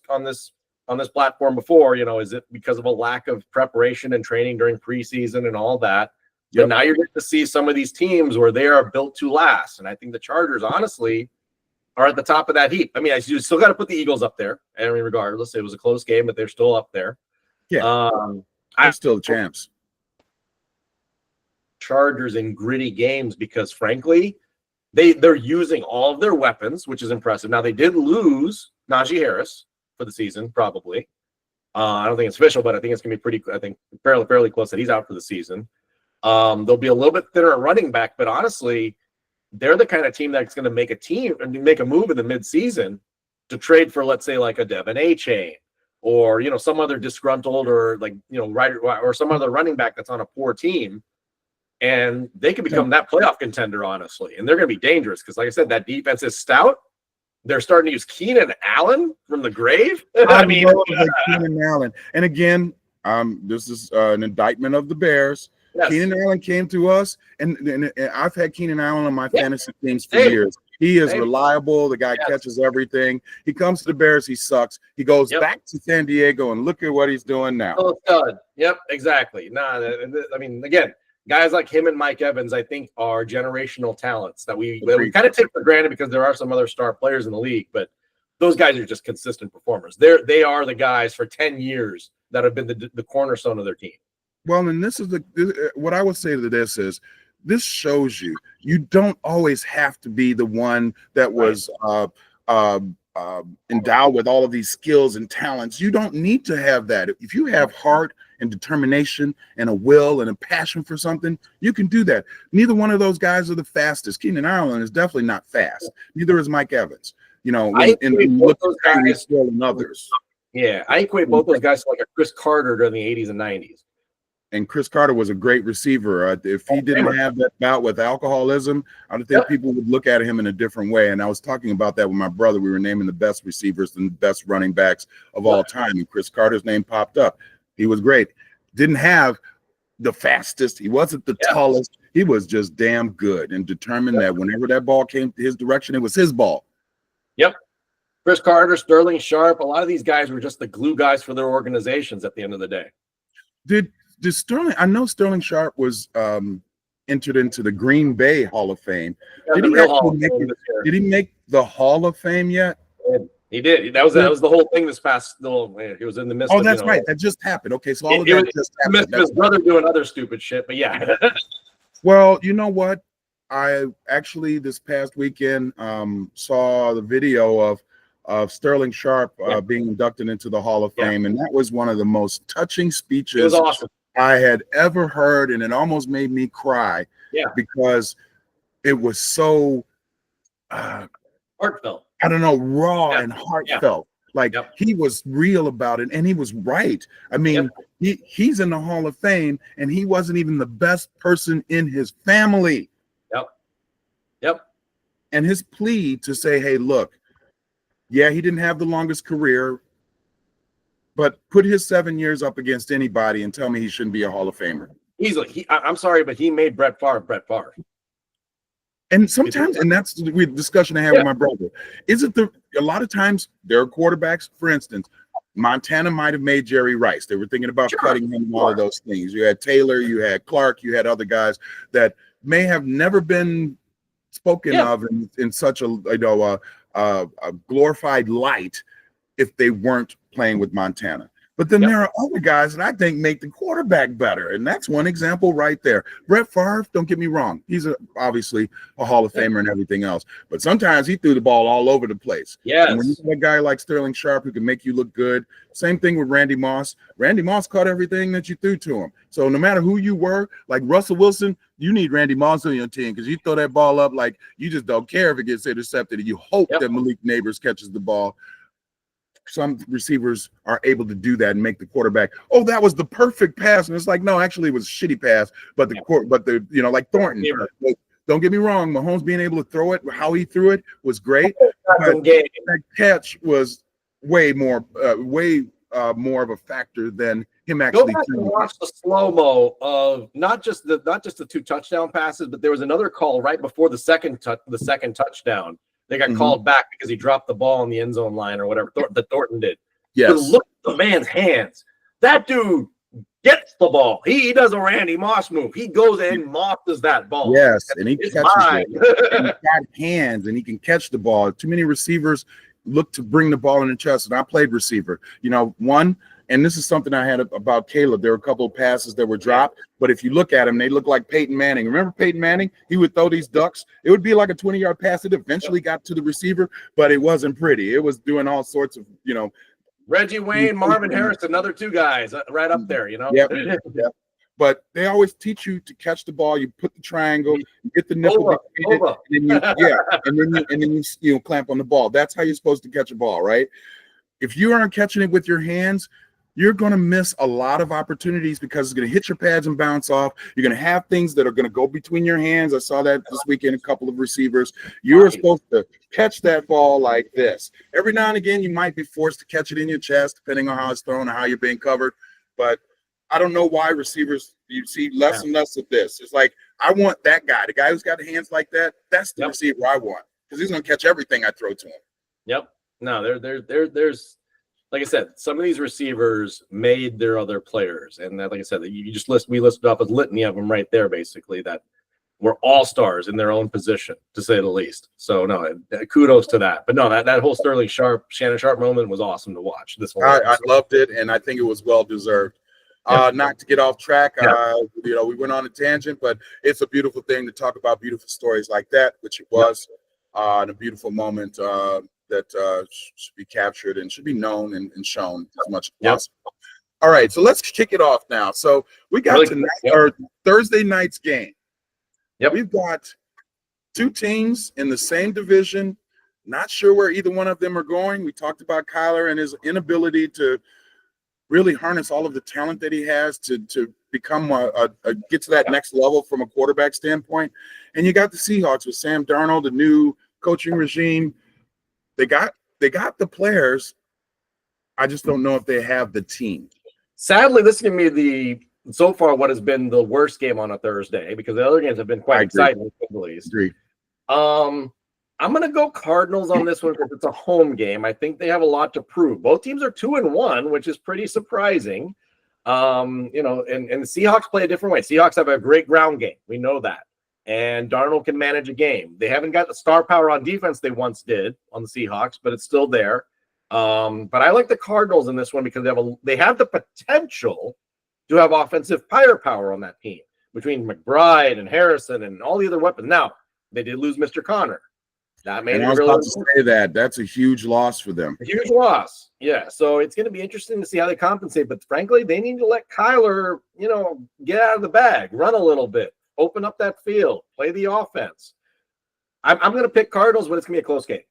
platform before. Is it because of a lack of preparation and training during preseason and all that? But now you're getting to see some of these teams where they are built to last, and I think the Chargers, honestly, are at the top of that heap. I mean, you still got to put the Eagles up there. I mean, regardless, it was a close game, but they're still up there. Yeah, they're still the champs. Chargers in gritty games because, frankly, they're using all of their weapons, which is impressive. Now, they did lose Najee Harris for the season, probably. I don't think it's official, but I think it's going to be fairly close that he's out for the season. They'll be a little bit thinner at running back, but honestly, they're the kind of team that's going to make a move in the midseason to trade for, let's say, like a Devin A-Chain or, some other disgruntled or Ryder or some other running back that's on a poor team. And they could become that playoff contender, honestly. And they're going to be dangerous because, like I said, that defense is stout. They're starting to use Keenan Allen from the grave. I mean, Keenan Allen. And again, this is an indictment of the Bears. Yes. Keenan Allen came to us, and I've had Keenan Allen on my fantasy teams for years. He is reliable. The guy catches everything. He comes to the Bears. He sucks. He goes back to San Diego, and look at what he's doing now. Oh, stud. Yep, exactly. I mean, again, guys like him and Mike Evans, I think, are generational talents that we kind of take for granted because there are some other star players in the league, but those guys are just consistent performers. They are the guys for 10 years that have been the cornerstone of their team. Well, and this is what I would say to this is this shows you don't always have to be the one that was endowed with all of these skills and talents. You don't need to have that. If you have heart and determination and a will and a passion for something, you can do that. Neither one of those guys are the fastest. Keenan Allen is definitely not fast. Neither is Mike Evans. And look at guys and others. Yeah, I equate both those guys to like a Chris Carter during the 80s and 90s. And Chris Carter was a great receiver. If he didn't have that bout with alcoholism, I don't think people would look at him in a different way. And I was talking about that with my brother. We were naming the best receivers and the best running backs of all time. And Chris Carter's name popped up. He was great. Didn't have the fastest. He wasn't the tallest. He was just damn good and determined that whenever that ball came his direction, it was his ball. Yep. Chris Carter, Sterling Sharp, a lot of these guys were just the glue guys for their organizations at the end of the day. Did Sterling? I know Sterling Sharp was entered into the Green Bay Hall of Fame. Did he make the Hall of Fame yet? He did. That was the whole thing this past. He was in the midst. Oh, that's right. That just happened. Okay, so all of that just happened. His brother doing other stupid shit, but yeah. Well, you know what? I actually this past weekend saw the video of Sterling Sharp being inducted into the Hall of Fame, and that was one of the most touching speeches I had ever heard, and it almost made me cry. Yeah, because it was so heartfelt. I don't know, raw and heartfelt. Like he was real about it, and he was right. I mean, he's in the Hall of Fame, and he wasn't even the best person in his family. Yep. And his plea to say, hey, look, he didn't have the longest career, but put his 7 years up against anybody and tell me he shouldn't be a Hall of Famer. I'm sorry, but he made Brett Favre. And sometimes, and that's the discussion I had with my brother. A lot of times there are quarterbacks, for instance, Montana might have made Jerry Rice. They were thinking about cutting him and all of those things. You had Taylor, you had Clark, you had other guys that may have never been spoken of in such a glorified light if they weren't playing with Montana. But then there are other guys that I think make the quarterback better, and that's one example right there. Brett Favre, don't get me wrong, he's obviously a Hall of Famer and everything else, but sometimes he threw the ball all over the place. And when you have a guy like Sterling Sharp who can make you look good, same thing with Randy Moss. Randy Moss caught everything that you threw to him. So no matter who you were, like Russell Wilson, you need Randy Moss on your team because you throw that ball up like you just don't care if it gets intercepted, and you hope that Malik Neighbors catches the ball. Some receivers are able to do that and make the quarterback, oh, that was the perfect pass. And it's like, no, actually it was a shitty pass, but like Thornton. Don't get me wrong, Mahomes being able to throw it, how he threw it was great. But that catch was way more of a factor than him actually. Go back and watch the slow-mo of not just the two touchdown passes, but there was another call right before the second touchdown. They got called back because he dropped the ball in the end zone line or whatever that Thornton did. Yes. But look at the man's hands. That dude gets the ball. He does a Randy Moss move. He goes in and mosses that ball. Yes, and he catches it. And he's got hands, and he can catch the ball. Too many receivers look to bring the ball in the chest, and I played receiver. and this is something I had about Caleb. There were a couple of passes that were dropped, but if you look at him, they look like Peyton Manning. Remember Peyton Manning? He would throw these ducks. It would be like a 20-yard pass. It eventually got to the receiver, but it wasn't pretty. It was doing all sorts of, Reggie Wayne, Marvin Harris, another two guys right up there, Yep. Yep. But they always teach you to catch the ball. You put the triangle, you get the nipple, and then you clamp on the ball. That's how you're supposed to catch a ball, right? If you aren't catching it with your hands, you're going to miss a lot of opportunities because it's going to hit your pads and bounce off. You're going to have things that are going to go between your hands. I saw that this weekend, a couple of receivers. You're supposed to catch that ball like this. Every now and again, you might be forced to catch it in your chest, depending on how it's thrown or how you're being covered. But I don't know why receivers, you see less and less of this. It's like, I want that guy, the guy who's got hands like that. That's the receiver I want, because he's going to catch everything I throw to him. Yep. No, there's like I said, some of these receivers made their other players, and that, like I said, we listed off a litany of them right there, basically, that were all stars in their own position, to say the least. So no, kudos to that. But no, that whole Shannon Sharp moment was awesome to watch. I loved it, and I think it was well deserved. Not to get off track, we went on a tangent, but it's a beautiful thing to talk about beautiful stories like that, which it was, and a beautiful moment that should be captured and should be known and shown as much as possible. All right, so let's kick it off now. So we got our Thursday night's game. Yep. We've got two teams in the same division. Not sure where either one of them are going. We talked about Kyler and his inability to really harness all of the talent that he has to become get to that next level from a quarterback standpoint. And you got the Seahawks with Sam Darnold, the new coaching regime. They got the players. I just don't know if they have the team. Sadly, this is going to be so far what has been the worst game on a Thursday, because the other games have been quite exciting, at least. Agreed. I'm going to go Cardinals on this one because it's a home game. I think they have a lot to prove. Both teams are 2-1, which is pretty surprising. And the Seahawks play a different way. Seahawks have a great ground game. We know that. And Darnold can manage a game. They haven't got the star power on defense they once did on the Seahawks, but it's still there. But I like the Cardinals in this one because they have the potential to have offensive firepower on that team between McBride and Harrison and all the other weapons. Now, they did lose Mr. Connor. That made I was about to say that's a huge loss for them. A huge loss. Yeah. So it's going to be interesting to see how they compensate. But frankly, they need to let Kyler, get out of the bag, run a little bit, open up that field, play the offense. I'm going to pick Cardinals, but it's going to be a close game.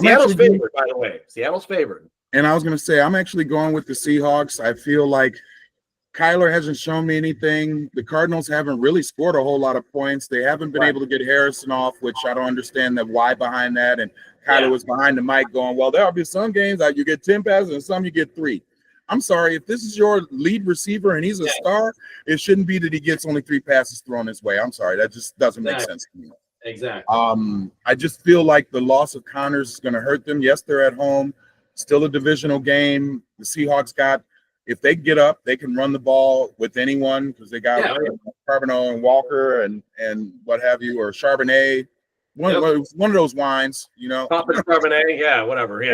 Seattle's favored, by the way. Seattle's favored. And I was going to say, I'm actually going with the Seahawks. I feel like Kyler hasn't shown me anything. The Cardinals haven't really scored a whole lot of points. They haven't been able to get Harrison off, which I don't understand the why behind that. And Kyler was behind the mic going, well, there'll be some games that you get 10 passes and some you get 3. I'm sorry, if this is your lead receiver and he's a star, it shouldn't be that he gets only 3 passes thrown his way. I'm sorry, that just doesn't make sense to me. Exactly. I just feel like the loss of Connors is going to hurt them. Yes, they're at home, still a divisional game. The Seahawks if they get up, they can run the ball with anyone because they got Charbonnet and Walker and what have you, or Charbonnet. One of those wines, Papa Charbonnet, whatever,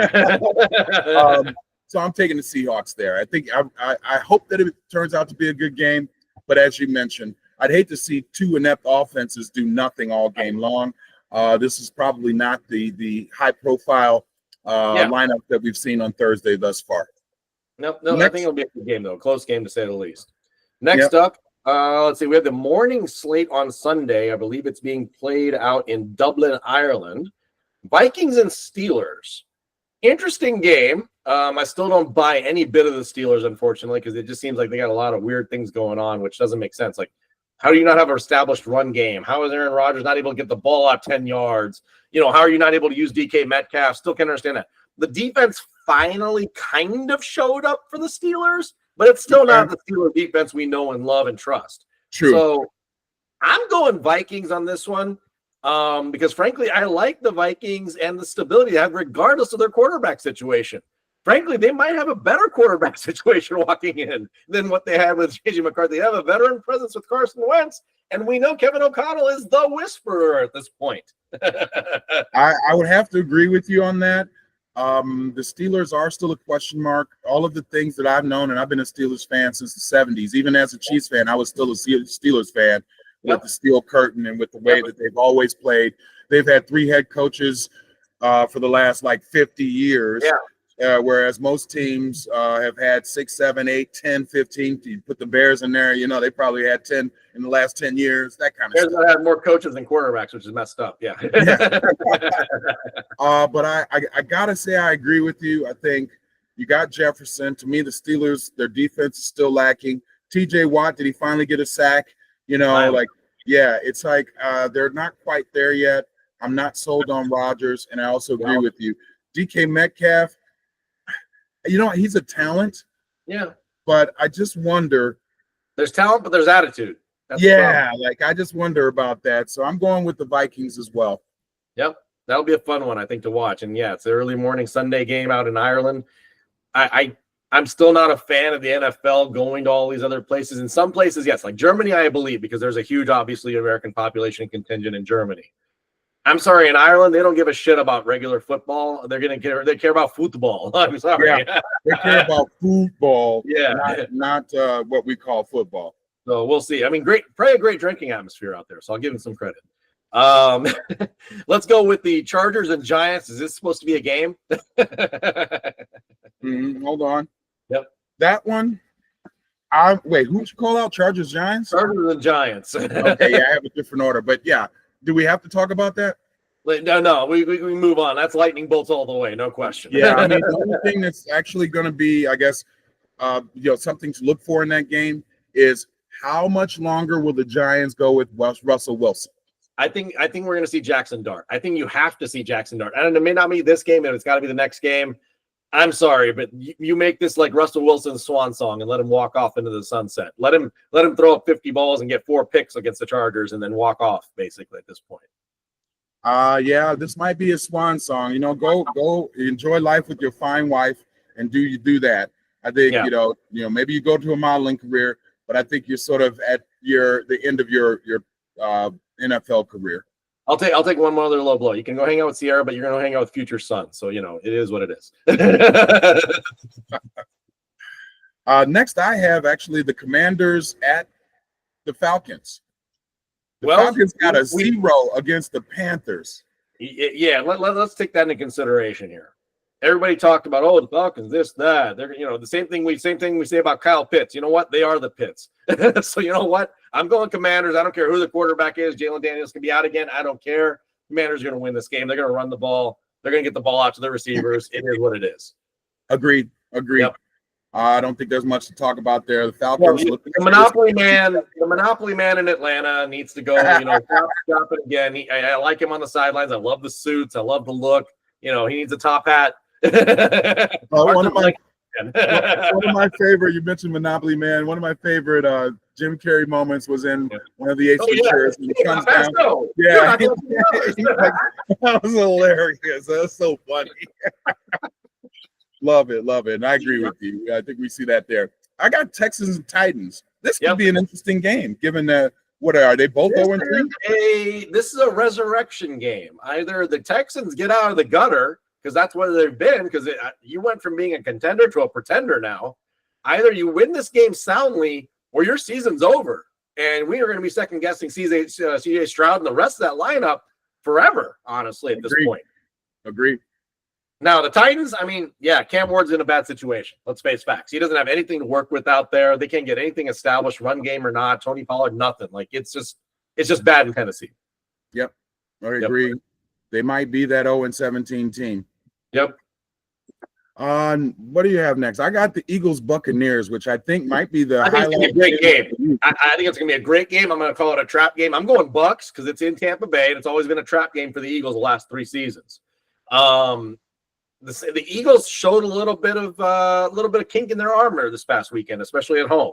So I'm taking the Seahawks there. I think I hope that it turns out to be a good game. But as you mentioned, I'd hate to see 2 inept offenses do nothing all game long. This is probably not the high-profile lineup that we've seen on Thursday thus far. No, I think it'll be a good game, though. Close game, to say the least. Next up, let's see. We have the morning slate on Sunday. I believe it's being played out in Dublin, Ireland. Vikings and Steelers. Interesting game. I still don't buy any bit of the Steelers, unfortunately, because it just seems like they got a lot of weird things going on, which doesn't make sense. Like, how do you not have an established run game? How is Aaron Rodgers not able to get the ball out 10 yards? How are you not able to use DK Metcalf? Still can't understand that. The defense finally kind of showed up for the Steelers, but it's still not the Steelers defense we know and love and trust. True. So I'm going Vikings on this one. Because frankly, I like the Vikings and the stability they have regardless of their quarterback situation. Frankly, they might have a better quarterback situation walking in than what they had with J.J. McCarthy. They have a veteran presence with Carson Wentz, and we know Kevin O'Connell is the whisperer at this point. I would have to agree with you on that. The Steelers are still a question mark. All of the things that I've known, and I've been a Steelers fan since the 70s. Even as a Chiefs fan, I was still a Steelers fan with the steel curtain and with the way that they've always played. They've had 3 head coaches for the last 50 years. Whereas most teams have had 6, 7, 8, 10, 15. You put the Bears in there, they probably had 10 in the last 10 years, that kind of Bears stuff. had more coaches than quarterbacks, which is messed up. Yeah. But I got to say, I agree with you. I think you got Jefferson. To me, the Steelers, their defense is still lacking. TJ Watt, did he finally get a sack? It's like they're not quite there yet. I'm not sold on Rodgers, and I also agree with you. DK Metcalf, he's a talent. Yeah. But I just wonder. There's talent, but there's attitude. That's I just wonder about that. So I'm going with the Vikings as well. Yep. That'll be a fun one, I think, to watch. And it's the early morning Sunday game out in Ireland. I'm still not a fan of the NFL going to all these other places. In some places, yes, like Germany, I believe, because there's a huge, obviously, American population contingent in Germany. I'm sorry, in Ireland, they don't give a shit about regular football. They care about football. I'm sorry. Yeah, they care about football, yeah, not what we call football. So we'll see. I mean, probably a great drinking atmosphere out there. So I'll give them some credit. Let's go with the Chargers and Giants. Is this supposed to be a game? Hold on. Yep. That one. Wait, who'd you call out? Chargers, Giants? Chargers and Giants. Okay, I have a different order. But yeah, do we have to talk about that? No, we move on. That's lightning bolts all the way, no question. Yeah, I mean, the only thing that's actually going to be, I guess, something to look for in that game is how much longer will the Giants go with Russell Wilson? I think we're going to see Jackson Dart. I think you have to see Jackson Dart. And it may not be this game, and it's got to be the next game. I'm sorry, but you make this like Russell Wilson's swan song and let him walk off into the sunset. Let him throw up 50 balls and get 4 picks against the Chargers and then walk off, basically, at this point. This might be a swan song. Go enjoy life with your fine wife and do that. I think, maybe you go to a modeling career, but I think you're sort of at the end of your NFL career. I'll take one more other low blow. You can go hang out with Sierra, but you're going to hang out with future son. So, it is what it is. Next, I have actually the Commanders at the Falcons. The Falcons got a 0 against the Panthers. Yeah, let's take that into consideration here. Everybody talked about, the Falcons, this, that. They're, the same thing we say about Kyle Pitts. You know what? They are the Pitts. So you know what? I'm going Commanders. I don't care who the quarterback is. Jalen Daniels can be out again. I don't care. Commanders are going to win this game. They're going to run the ball. They're going to get the ball out to their receivers. It is what it is. Agreed. Yep. I don't think there's much to talk about there. The Falcons. The Monopoly man in Atlanta needs to go. Stop it again. I like him on the sidelines. I love the suits. I love the look. He needs a top hat. One of my favorite. You mentioned Monopoly Man. One of my favorite Jim Carrey moments was in one of the Ace Ventures. He comes down. Yeah, that was hilarious. That's so funny. Love it. And I agree with you. I think we see that there. I got Texans and Titans. This could be an interesting game, given that. What are they both 0-3? This is a resurrection game. Either the Texans get out of the gutter, because that's where they've been, because you went from being a contender to a pretender now. Either you win this game soundly or your season's over. And we are going to be second-guessing C.J. Stroud and the rest of that lineup forever, honestly, at this point. Agreed. Now, the Titans, Cam Ward's in a bad situation. Let's face facts. He doesn't have anything to work with out there. They can't get anything established, run game or not. Tony Pollard, nothing. It's just bad in Tennessee. Yep. I agree. They might be that 0-17 team. Yep. What do you have next? I got the Eagles Buccaneers, which I think might be the highlight. It's a great game. I think it's going to be a great game. I'm going to call it a trap game. I'm going Bucks because it's in Tampa Bay, and it's always been a trap game for the Eagles the last 3 seasons. The Eagles showed a little bit of kink in their armor this past weekend, especially at home.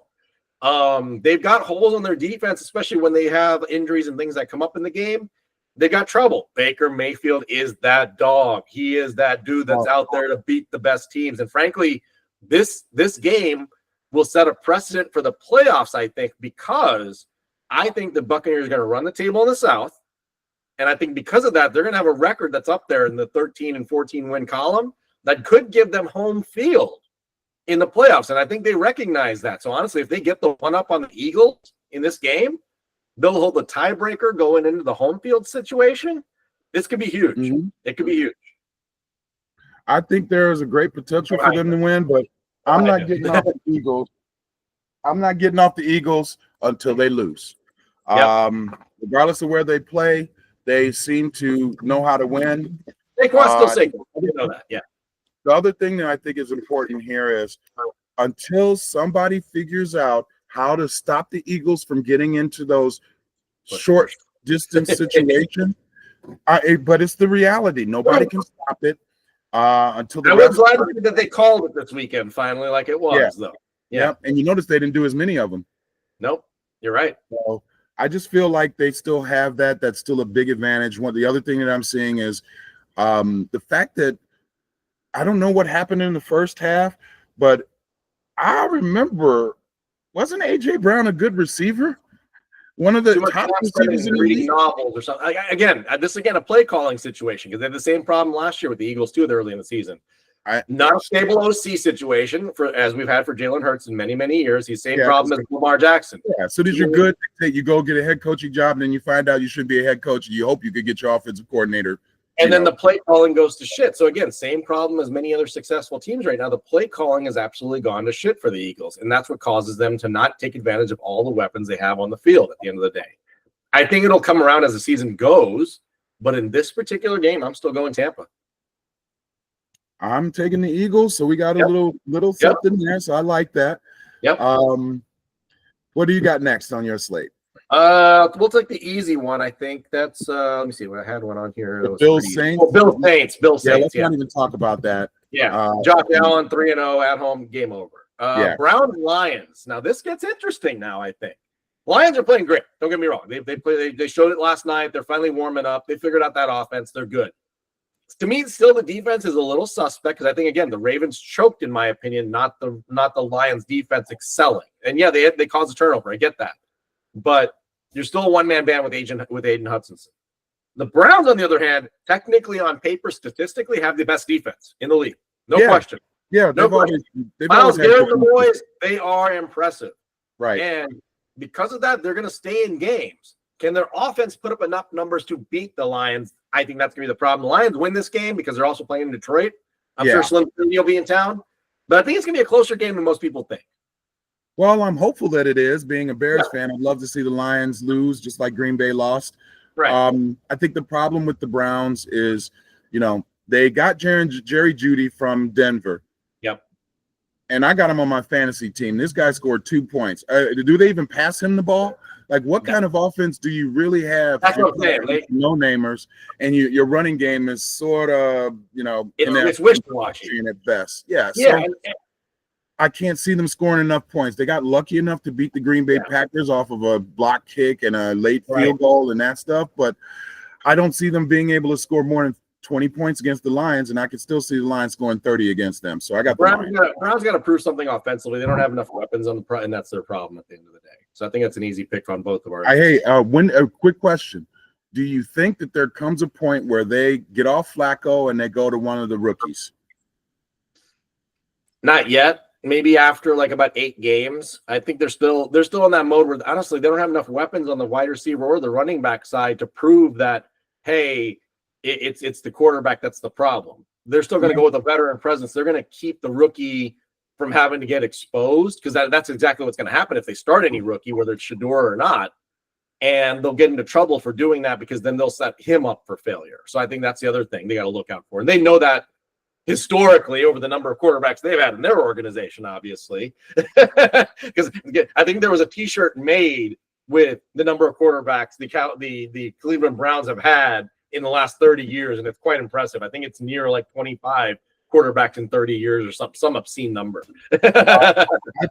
They've got holes in their defense, especially when they have injuries and things that come up in the game. They got trouble. Baker Mayfield is that dog. He is that dude that's out there to beat the best teams. And frankly, this game will set a precedent for the playoffs, I think, because I think the Buccaneers are going to run the table in the South. And I think because of that, they're going to have a record that's up there in the 13 and 14 win column. that could give them home field in the playoffs. And I think they recognize that. So honestly, if they get the one up on the Eagles in this game, they'll hold the tiebreaker going into the home field situation. This could be huge. Mm-hmm. It could be huge. I think there is a great potential for them to win, but I'm not getting off the Eagles. I'm not getting off the Eagles until they lose. Yep. Regardless of where they play, they seem to know how to win. Saquon's still Saquon. I didn't know that. Yeah. The other thing that I think is important here is until somebody figures out how to stop the Eagles from getting into those short distance situations, but it's the reality. Nobody can stop it. Until the I was glad that they called it this weekend finally, like it was, though. Yeah. And you notice they didn't do as many of them. Nope. You're right. So I just feel like they still have that. That's still a big advantage. The other thing that I'm seeing is the fact that I don't know what happened in the first half, but I remember, wasn't A.J. Brown a good receiver? One of the top receivers in the league. Novels or something. This is a play calling situation because they had the same problem last year with the Eagles too early in the season. Not a stable OC situation as we've had for Jalen Hurts in many, many years. He's the same problem as Lamar Jackson. Yeah, as soon as you're good, you go get a head coaching job, and then you find out you shouldn't be a head coach, and you hope you could get your offensive coordinator. And then the play calling goes to shit. So again, same problem as many other successful teams right now. The play calling has absolutely gone to shit for the Eagles, and that's what causes them to not take advantage of all the weapons they have on the field at the end of the day. I think it'll come around as the season goes, but in this particular game, I'm still going Tampa. I'm taking the Eagles, so we got a little something there, so I like that. Yep. What do you got next on your slate? We'll take the easy one. I think that's let me see. I had one on here. Bill Saints. Oh, Bill Saints. Let's not even talk about that. Yeah. Josh Allen 3-0 at home, game over. Browns Lions. Now this gets interesting. Now I think Lions are playing great. Don't get me wrong. They showed it last night. They're finally warming up. They figured out that offense. They're good. To me, still the defense is a little suspect because I think again the Ravens choked, in my opinion, not the Lions defense excelling. And yeah, they caused a turnover. I get that, but you're still a one-man band with Aiden Hutchinson. The Browns, on the other hand, technically on paper, statistically, have the best defense in the league. No question. Yeah, no question. Miles Garrett, the boys, they are impressive. Right. And because of that, they're going to stay in games. Can their offense put up enough numbers to beat the Lions? I think that's going to be the problem. The Lions win this game because they're also playing in Detroit. I'm sure Slim will be in town. But I think it's going to be a closer game than most people think. Well, I'm hopeful that it is. Being a Bears fan, I'd love to see the Lions lose just like Green Bay lost. Right. I think the problem with the Browns is, they got Jerry Jeudy from Denver. Yep. And I got him on my fantasy team. This guy scored 2 points. Do they even pass him the ball? Like, what kind of offense do you really have? That's what I'm saying. No-namers, and your running game is sort of, it's wishy-washy at best. Yeah. So I can't see them scoring enough points. They got lucky enough to beat the Green Bay Packers off of a block kick and a late field goal and that stuff, but I don't see them being able to score more than 20 points against the Lions, and I could still see the Lions scoring 30 against them. So I got the Browns got to prove something offensively. They don't have enough weapons on the front, and that's their problem at the end of the day. So I think that's an easy pick on both of our. A quick question. Do you think that there comes a point where they get off Flacco and they go to one of the rookies? Not yet. Maybe after like about 8 games. I think they're still in that mode where honestly they don't have enough weapons on the wide receiver or the running back side to prove that, hey, it's the quarterback that's the problem. They're still going to go with a veteran presence. They're going to keep the rookie from having to get exposed because that's exactly what's going to happen if they start any rookie, whether it's Shador or not. And they'll get into trouble for doing that because then they'll set him up for failure. So I think that's the other thing they got to look out for. And they know that historically over the number of quarterbacks they've had in their organization, obviously. Because I think there was a T-shirt made with the number of quarterbacks the Cleveland Browns have had in the last 30 years, and it's quite impressive. I think it's near like 25 quarterbacks in 30 years or some obscene number. I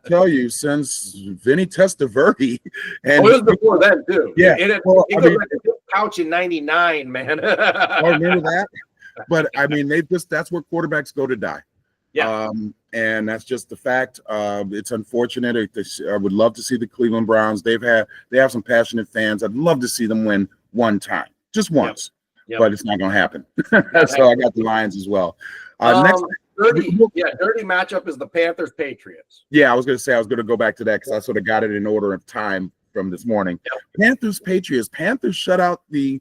tell you, since Vinny Testaverde, and it was before then too. Yeah, it goes like a couch in '99, man. I remember that. But I mean, that's where quarterbacks go to die. Yeah. And that's just the fact. It's unfortunate. I would love to see the Cleveland Browns. They have some passionate fans. I'd love to see them win one time, just once. Yep. But it's not going to happen. So I got the Lions as well. Next, dirty matchup is the Panthers Patriots. Yeah, I was going to say I was going to go back to that because I sort of got it in order of time from this morning. Yep. Panthers Patriots. Panthers shut out the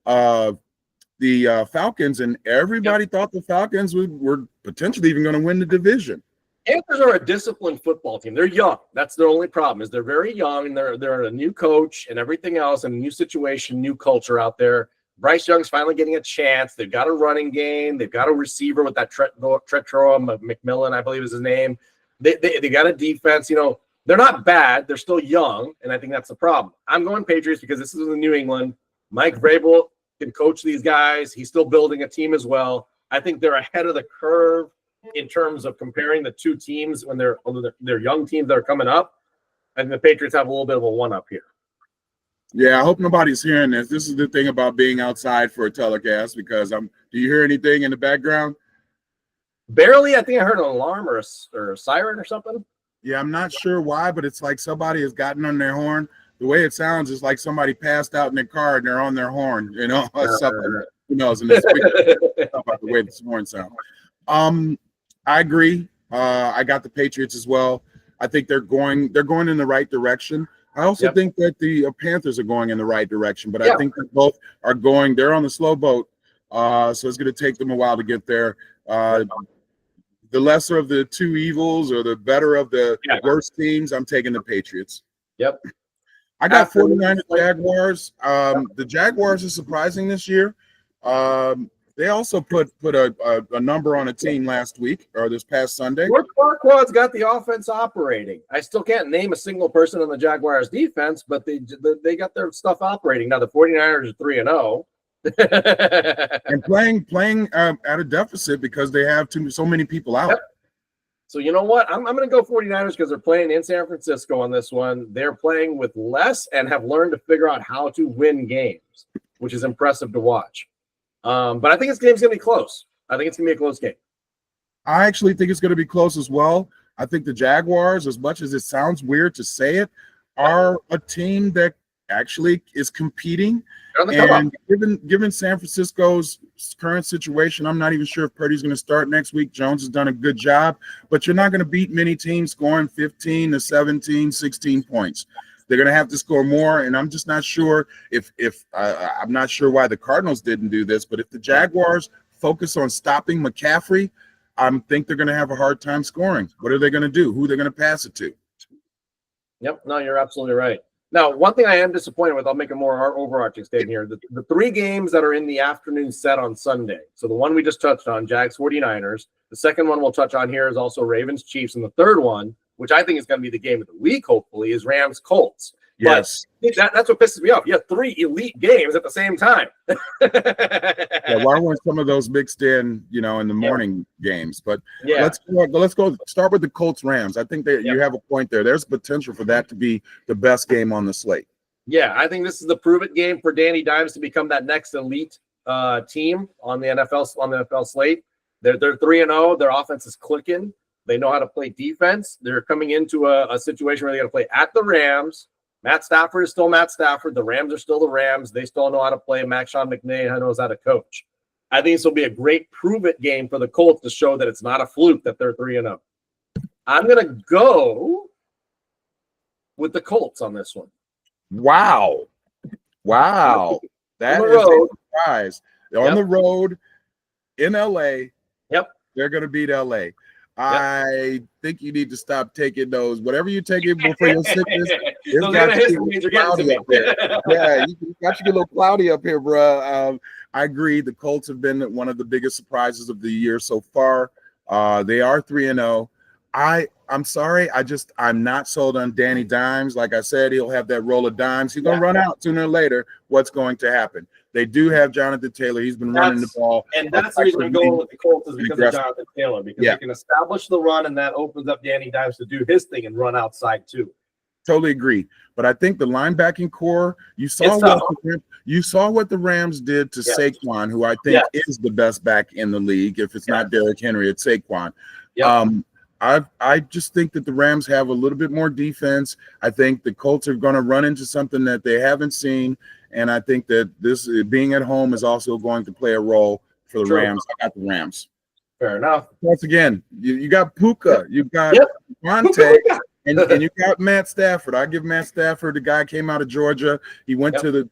Falcons, and everybody thought the Falcons were potentially even going to win the division. Panthers are a disciplined football team. They're young. That's their only problem is they're very young, and they're a new coach and everything else, and a new situation, new culture out there. Bryce Young's finally getting a chance. They've got a running game. They've got a receiver with that Tretroa McMillan, I believe is his name. They got a defense. You know, they're not bad. They're still young, and I think that's the problem. I'm going Patriots because this is in New England. Mike Vrabel can coach these guys. He's still building a team as well. I think they're ahead of the curve in terms of comparing the two teams when they're young teams that are coming up. And the Patriots have a little bit of a one-up here. Yeah, I hope nobody's hearing this. This is the thing about being outside for a telecast because do you hear anything in the background? Barely. I think I heard an alarm or a siren or something. Yeah, I'm not sure why, but it's like somebody has gotten on their horn. The way it sounds is like somebody passed out in their car and they're on their horn, you know, something. Who knows? And it's about the way this horn sounds. I agree. I got the Patriots as well. I think they're going in the right direction. I also think that the Panthers are going in the right direction, but I think that both are going. They're on the slow boat, so it's going to take them a while to get there. The lesser of the two evils or the better of the worst teams, I'm taking the Patriots. Yep. I got 49ers Jaguars. The Jaguars are surprising this year. They also put a number on a team last week or this past Sunday. Farquaad's got the offense operating. I still can't name a single person on the Jaguars defense, but they got their stuff operating. Now the 49ers are 3-0. And playing at a deficit because they have so many people out. Yep. So you know what? I'm going to go 49ers because they're playing in San Francisco on this one. They're playing with less and have learned to figure out how to win games, which is impressive to watch. But I think this game's going to be close. I think it's going to be a close game. I actually think it's going to be close as well. I think the Jaguars, as much as it sounds weird to say it, are a team that actually is competing. And given San Francisco's current situation, I'm not even sure if Purdy's going to start next week. Jones has done a good job, but you're not going to beat many teams scoring 15 to 17, 16 points. They're going to have to score more, and I'm just not sure I'm not sure why the Cardinals didn't do this, but if the Jaguars focus on stopping McCaffrey, I think they're going to have a hard time scoring. What are they going to do? Who are they going to pass it to? Yep, no, you're absolutely right. Now, one thing I am disappointed with, I'll make a more overarching statement here. The three games that are in the afternoon set on Sunday, so the one we just touched on, Jags 49ers, the second one we'll touch on here is also Ravens Chiefs, and the third one, which I think is going to be the game of the week, hopefully, is Rams Colts. Yes. But that's what pisses me off. You have three elite games at the same time. Why weren't some of those mixed in, in the morning games? But let's go start with the Colts Rams. I think that you have a point there. There's potential for that to be the best game on the slate. Yeah, I think this is the prove-it game for Danny Dimes to become that next elite team on the NFL slate. They're 3-0. Their offense is clicking. They know how to play defense. They're coming into a situation where they got to play at the Rams. Matt Stafford is still Matt Stafford. The Rams are still the Rams. They still know how to play. Sean McVay knows how to coach. I think this will be a great prove-it game for the Colts to show that it's not a fluke that they're 3-0. I'm going to go with the Colts on this one. Wow. That is a surprise. They're on the road in L.A. Yep. They're going to beat L.A. I think you need to stop taking those. Whatever you take it for your sickness, it's got to get cloudy up there. Yeah, you got to get a little cloudy up here, bro. I agree. The Colts have been one of the biggest surprises of the year so far. They are 3-0. I'm sorry. I'm not sold on Danny Dimes. Like I said, he'll have that roll of dimes. He's going to run out sooner or later. What's going to happen? They do have Jonathan Taylor. He's been running the ball. And that's the reason I'm going with the Colts is because of Jonathan Taylor, because they can establish the run, and that opens up Danny Dimes to do his thing and run outside too. Totally agree. But I think the linebacking core, you saw what the Rams did to Saquon, who I think is the best back in the league. If it's not Derrick Henry, it's Saquon. I just think that the Rams have a little bit more defense. I think the Colts are going to run into something that they haven't seen. And I think that this being at home is also going to play a role for the Rams. I got the Rams. Fair enough. Once again, you got Puka, you got Monte, and you got Matt Stafford. I give Matt Stafford, the guy came out of Georgia. He went to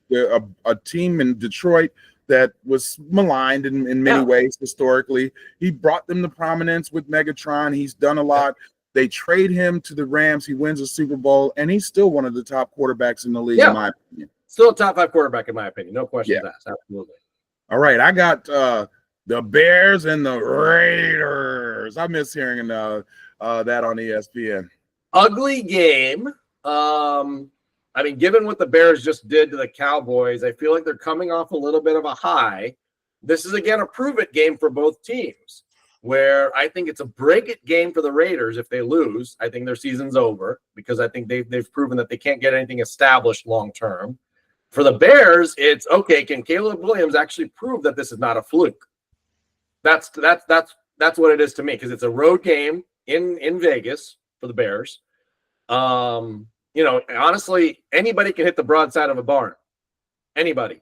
a team in Detroit that was maligned in many ways historically. He brought them to prominence with Megatron. He's done a lot. They trade him to the Rams. He wins a Super Bowl, and he's still one of the top quarterbacks in the league, in my opinion. Still a top 5 quarterback, in my opinion. No questions asked. Absolutely. All right, I got the Bears and the Raiders. I miss hearing that on ESPN. Ugly game. I mean, given what the Bears just did to the Cowboys, I feel like they're coming off a little bit of a high. This is, again, a prove-it game for both teams, where I think it's a break-it game for the Raiders. If they lose, I think their season's over, because I think they've proven that they can't get anything established long-term. For the Bears, it's, okay, can Caleb Williams actually prove that this is not a fluke? That's what it is to me, because it's a road game in Vegas for the Bears. You know, honestly, anybody can hit the broadside of a barn. Anybody.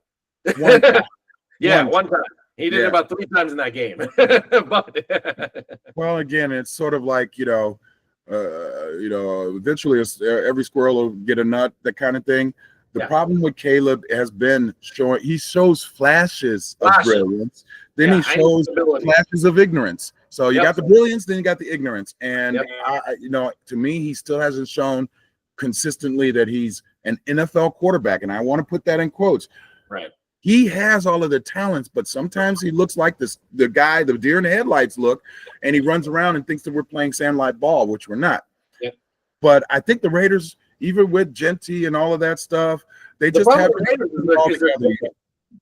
One time. One time. He did it about 3 times in that game. Well, again, it's sort of like, eventually every squirrel will get a nut, that kind of thing. The problem with Caleb has been he shows flashes of brilliance, then he shows flashes of ignorance. So you got the brilliance, then you got the ignorance. And, to me, he still hasn't shown consistently that he's an NFL quarterback. And I want to put that in quotes. Right. He has all of the talents, but sometimes he looks like the guy, the deer in the headlights look, and he runs around and thinks that we're playing sandlot ball, which we're not. Yep. But I think the Raiders, even with Genty and all of that stuff, they just have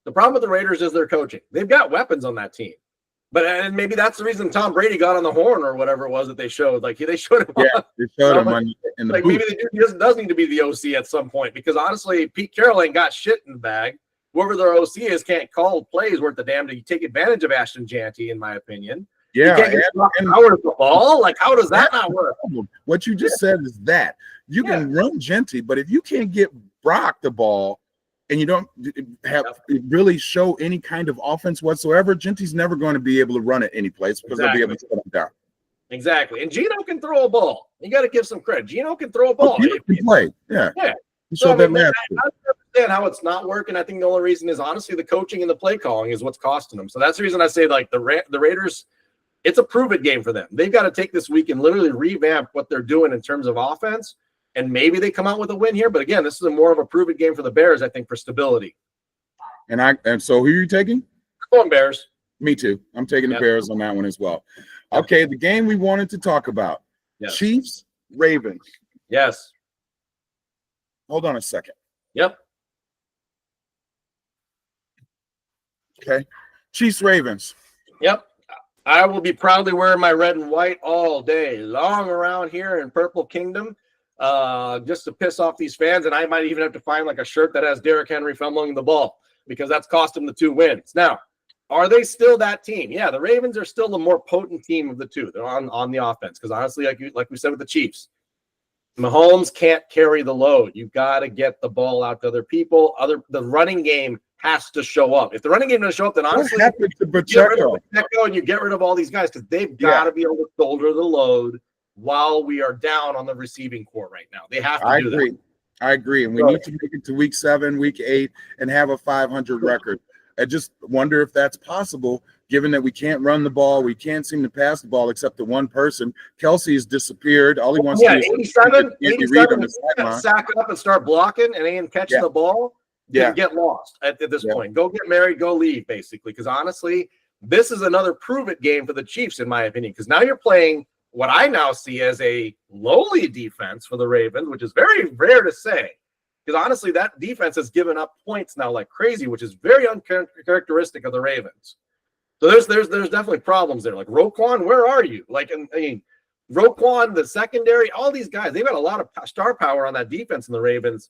the problem with the Raiders is their coaching. They've got weapons on that team. And maybe that's the reason Tom Brady got on the horn or whatever it was that they showed. Like, they showed him. Yeah, they showed him in the like, booth. maybe he does need to be the OC at some point, because honestly, Pete Carroll ain't got shit in the bag. Whoever their OC is can't call plays worth the damn to take advantage of Ashton Janty, in my opinion. Yeah, and power the ball. Like, how does that not work? What you just said is that you can run Genty, but if you can't get Brock the ball and you don't have really show any kind of offense whatsoever, Genty's never going to be able to run it any place, because they'll be able to put him down. Exactly. And Gino can throw a ball. You got to give some credit. Gino can throw a ball. Gino can play. Yeah. So, I understand how it's not working. I think the only reason is, honestly, the coaching and the play calling is what's costing them. So that's the reason I say, like, the Raiders, it's a prove-it game for them. They've got to take this week and literally revamp what they're doing in terms of offense, and maybe they come out with a win here. But again, this is more of a prove-it game for the Bears, I think, for stability. And so who are you taking? Come on, Bears. Me too. I'm taking the Bears on that one as well. Okay, the game we wanted to talk about. Chiefs, Ravens. Yes. Hold on a second. Yep. Okay. Chiefs, Ravens. Yep. I will be proudly wearing my red and white all day long around here in Purple Kingdom, just to piss off these fans. And I might even have to find like a shirt that has Derrick Henry fumbling the ball, because that's cost them the 2 wins. Now, are they still that team? Yeah, the Ravens are still the more potent team of the two. They're on the offense, because honestly, like we said with the Chiefs, Mahomes can't carry the load. You've got to get the ball out to other people. The running game has to show up. If the running game doesn't show up, then honestly, you get rid of Pacheco and you get rid of all these guys, because they've got to be able to shoulder the load while we are down on the receiving core right now. They have to do that. I agree. And we need to make it to week 7, week 8, and have a 500 record. I just wonder if that's possible, given that we can't run the ball. We can't seem to pass the ball except to one person. Kelsey has disappeared. All he wants to do is 87 sack up and start blocking and ain't catching the ball. Get lost at this point. Go get married, go leave, basically. Because honestly, this is another prove-it game for the Chiefs, in my opinion. Because now you're playing what I now see as a lowly defense for the Ravens, which is very rare to say. Because honestly, that defense has given up points now like crazy, which is very uncharacteristic of the Ravens. So there's definitely problems there. Like, Roquan, where are you? Like, I mean, Roquan, the secondary, all these guys, they've got a lot of star power on that defense in the Ravens.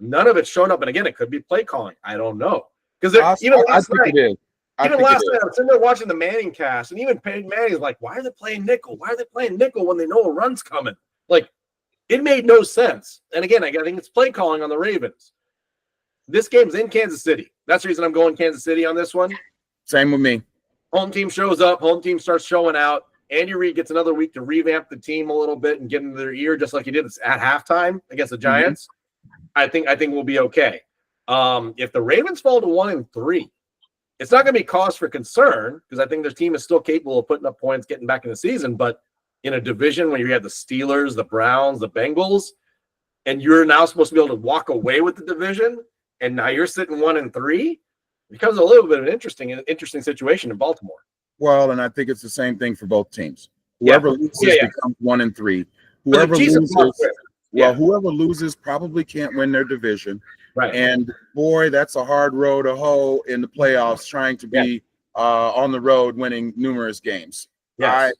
None of it's shown up. And again, it could be play calling. I don't know. Because even last night, I was sitting there watching the Manning cast, and even Peyton Manning's like, why are they playing nickel? Why are they playing nickel when they know a run's coming? Like, it made no sense. And again, I think it's play calling on the Ravens. This game's in Kansas City. That's the reason I'm going Kansas City on this one. Same with me. Home team shows up. Home team starts showing out. Andy Reid gets another week to revamp the team a little bit and get into their ear, just like he did at halftime against the Giants. I think we'll be okay. If the Ravens fall to 1-3, it's not going to be cause for concern because I think their team is still capable of putting up points, getting back in the season. But in a division where you have the Steelers, the Browns, the Bengals, and you're now supposed to be able to walk away with the division, and now you're sitting 1-3, it becomes a little bit of an interesting situation in Baltimore. Well, and I think it's the same thing for both teams. Whoever loses becomes 1-3. Whoever loses probably can't win their division. Right. And boy, that's a hard road to hoe in the playoffs, trying to be on the road winning numerous games. Yes.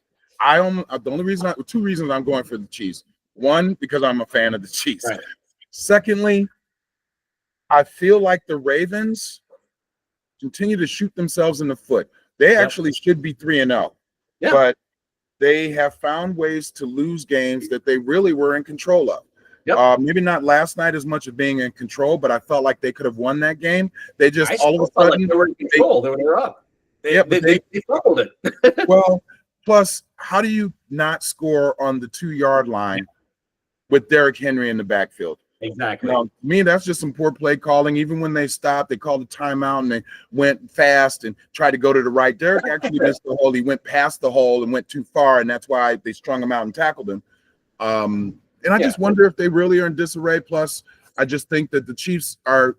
Two reasons I'm going for the Chiefs. One, because I'm a fan of the Chiefs. Right. Secondly, I feel like the Ravens continue to shoot themselves in the foot. They actually should be 3-0, but they have found ways to lose games that they really were in control of. Yep. Maybe not last night as much of being in control, but I felt like they could have won that game. They just all of a sudden like they were in control. They were up. They fumbled it. Well, plus, how do you not score on the 2-yard line with Derrick Henry in the backfield? Exactly. To me, that's just some poor play calling. Even when they stopped, they called a timeout and they went fast and tried to go to the right. Derrick actually missed the hole. He went past the hole and went too far, and that's why they strung him out and tackled him. And I just wonder if they really are in disarray. Plus, I just think that the Chiefs they're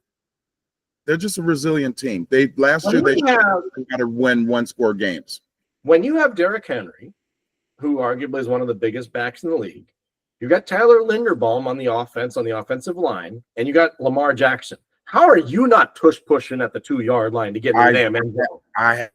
just a resilient team. Last year they got to win one-score games. When you have Derrick Henry, who arguably is one of the biggest backs in the league, you got Tyler Linderbaum on the offense, on the offensive line, and you got Lamar Jackson. How are you not pushing at the 2-yard line to get the damn end zone? I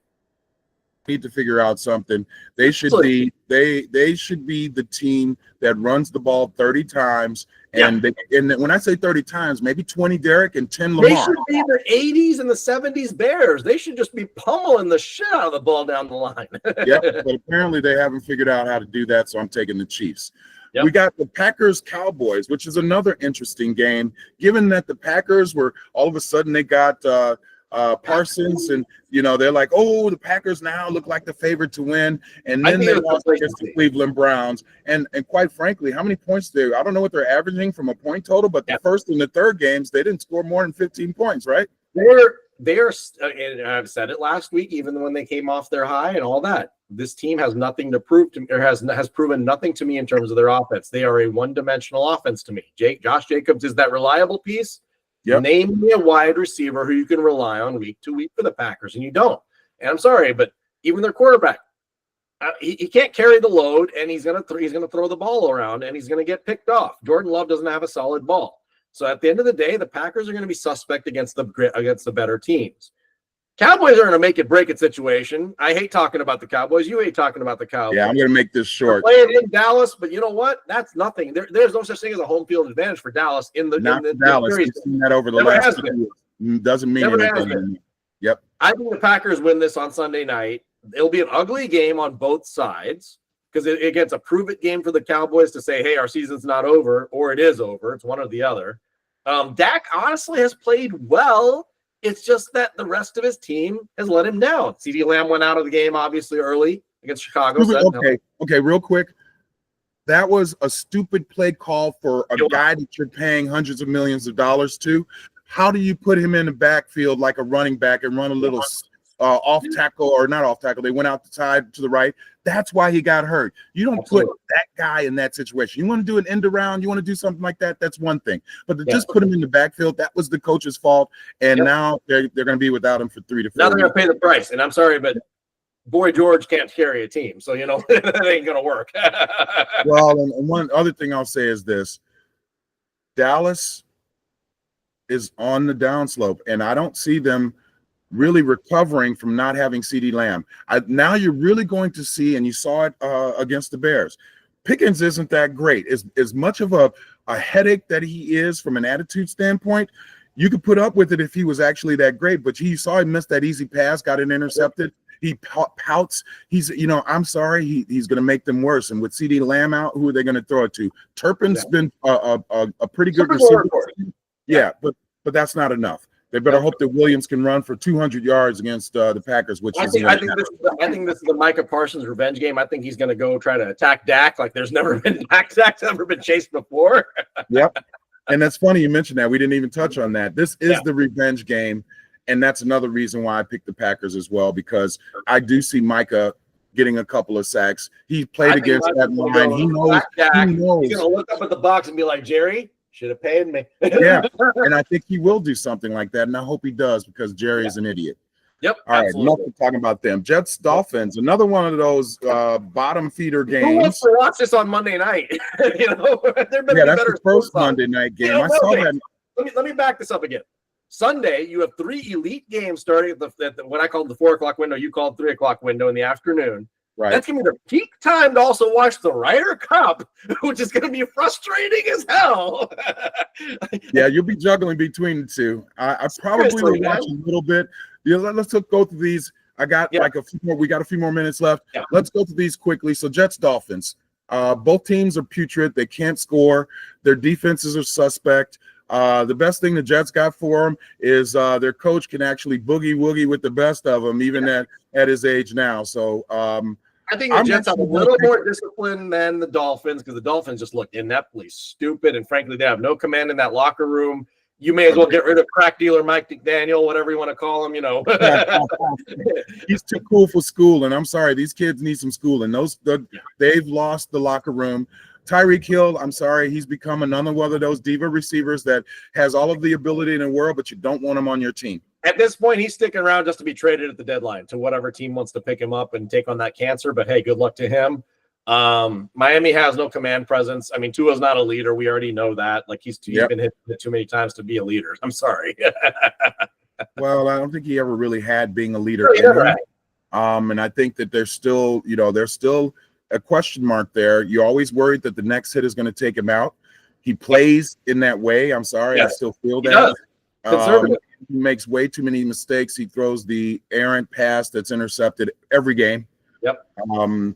need to figure out something. They should be they should be the team that runs the ball 30 times. And when I say 30 times, maybe 20 Derrick and 10 Lamar. They should be the 80s and the 70s Bears. They should just be pummeling the shit out of the ball down the line. But apparently they haven't figured out how to do that, so I'm taking the Chiefs. Yep. We got the Packers-Cowboys, which is another interesting game, given that the Packers were all of a sudden they got Parsons, and they're like, oh, the Packers now look like the favorite to win, and then they lost against the Cleveland Browns. And quite frankly, how many points I don't know what they're averaging from a point total, but the first and the third games they didn't score more than 15 points, right? They're and I've said it last week, even when they came off their high and all that. This team has nothing to prove to me, or has proven nothing to me in terms of their offense. They are a one-dimensional offense to me. Josh Jacobs is that reliable piece. Yep. Name me a wide receiver who you can rely on week to week for the Packers, and you don't. And I'm sorry, but even their quarterback, he can't carry the load, and he's gonna throw the ball around, and he's gonna get picked off. Jordan Love doesn't have a solid ball. So at the end of the day, the Packers are going to be suspect against the better teams. Cowboys are in a make it break it situation. I hate talking about the Cowboys. You hate talking about the Cowboys. Yeah, I'm going to make this short. They're playing in Dallas, but you know what? That's nothing. There's no such thing as a home field advantage for Dallas in the Dallas. series. We've seen that over the last 2 years. Doesn't mean anything. Yep. I think the Packers win this on Sunday night. It'll be an ugly game on both sides because it gets a prove it game for the Cowboys to say, hey, our season's not over, or it is over. It's one or the other. Dak honestly has played well. It's just that the rest of his team has let him down. CeeDee Lamb went out of the game, obviously, early against Chicago. Okay, real quick. That was a stupid play call for a guy that you're paying hundreds of millions of dollars to. How do you put him in the backfield like a running back and run a little off tackle, or not off tackle? They went out the side to the right. That's why he got hurt. You don't put that guy in that situation. You want to do an end around, you want to do something like that, that's one thing. But to just put him in the backfield, that was the coach's fault. And now they're going to be without him for 3 to 4 Now they're going to pay the price. And I'm sorry, but Boy George can't carry a team. So, that ain't going to work. Well, and one other thing I'll say is this. Dallas is on the downslope, and I don't see them really recovering from not having CeeDee Lamb. Now you're really going to see, and you saw it against the Bears, Pickens isn't that great. As much of a headache that he is from an attitude standpoint, you could put up with it if he was actually that great, but you saw him miss that easy pass, got it intercepted. He pouts. He's, I'm sorry, he's going to make them worse. And with CeeDee Lamb out, who are they going to throw it to? Turpin's been a pretty good receiver. Yeah, but that's not enough. They better hope that Williams can run for 200 yards against the Packers, which I think this is the Micah Parsons revenge game. I think he's going to go try to attack Dak like there's never been Dak's never been chased before. Yep. And that's funny you mentioned that. We didn't even touch on that. This is the revenge game, and that's another reason why I picked the Packers as well, because I do see Micah getting a couple of sacks. He played against that line. He knows. He's going to look up at the box and be like, Jerry, should have paid me. Yeah, and I think he will do something like that, and I hope he does, because Jerry is an idiot. Yep. All right, enough of talking about them. Jets, Dolphins, another one of those bottom feeder games. Who wants to watch this on Monday night? That's the first Monday night game. I saw that. Let me back this up again. Sunday, you have 3 elite games starting at the what I called the 4 o'clock window. You called 3 o'clock window in the afternoon. Right. That's going to be the peak time to also watch the Ryder Cup, which is going to be frustrating as hell. Yeah, you'll be juggling between the two. I probably will watch a little bit. Yeah, let's go through these. I got like a few more. We got a few more minutes left. Yeah. Let's go through these quickly. So Jets, Dolphins. Both teams are putrid. They can't score. Their defenses are suspect. The best thing the Jets got for them is their coach can actually boogie woogie with the best of them, even at his age now. So I think the Jets have a little more discipline than the Dolphins, because the Dolphins just look ineptly stupid, and frankly, they have no command in that locker room. You may as well get rid of crack dealer Mike McDaniel, whatever you want to call him. He's too cool for school, and I'm sorry, these kids need some schooling. They've lost the locker room. Tyreek Hill, I'm sorry, he's become another one of those diva receivers that has all of the ability in the world, but you don't want him on your team. At this point, he's sticking around just to be traded at the deadline to whatever team wants to pick him up and take on that cancer. But hey, good luck to him. Miami has no command presence. I mean, Tua's not a leader. We already know that. Like he's been hit too many times to be a leader. I'm sorry. Well, I don't think he ever really had being a leader. And I think that there's still a question mark there. You're always worried that the next hit is going to take him out. He plays in that way. I'm sorry. Yes. I still feel that. He makes way too many mistakes. He throws the errant pass that's intercepted every game. Yep.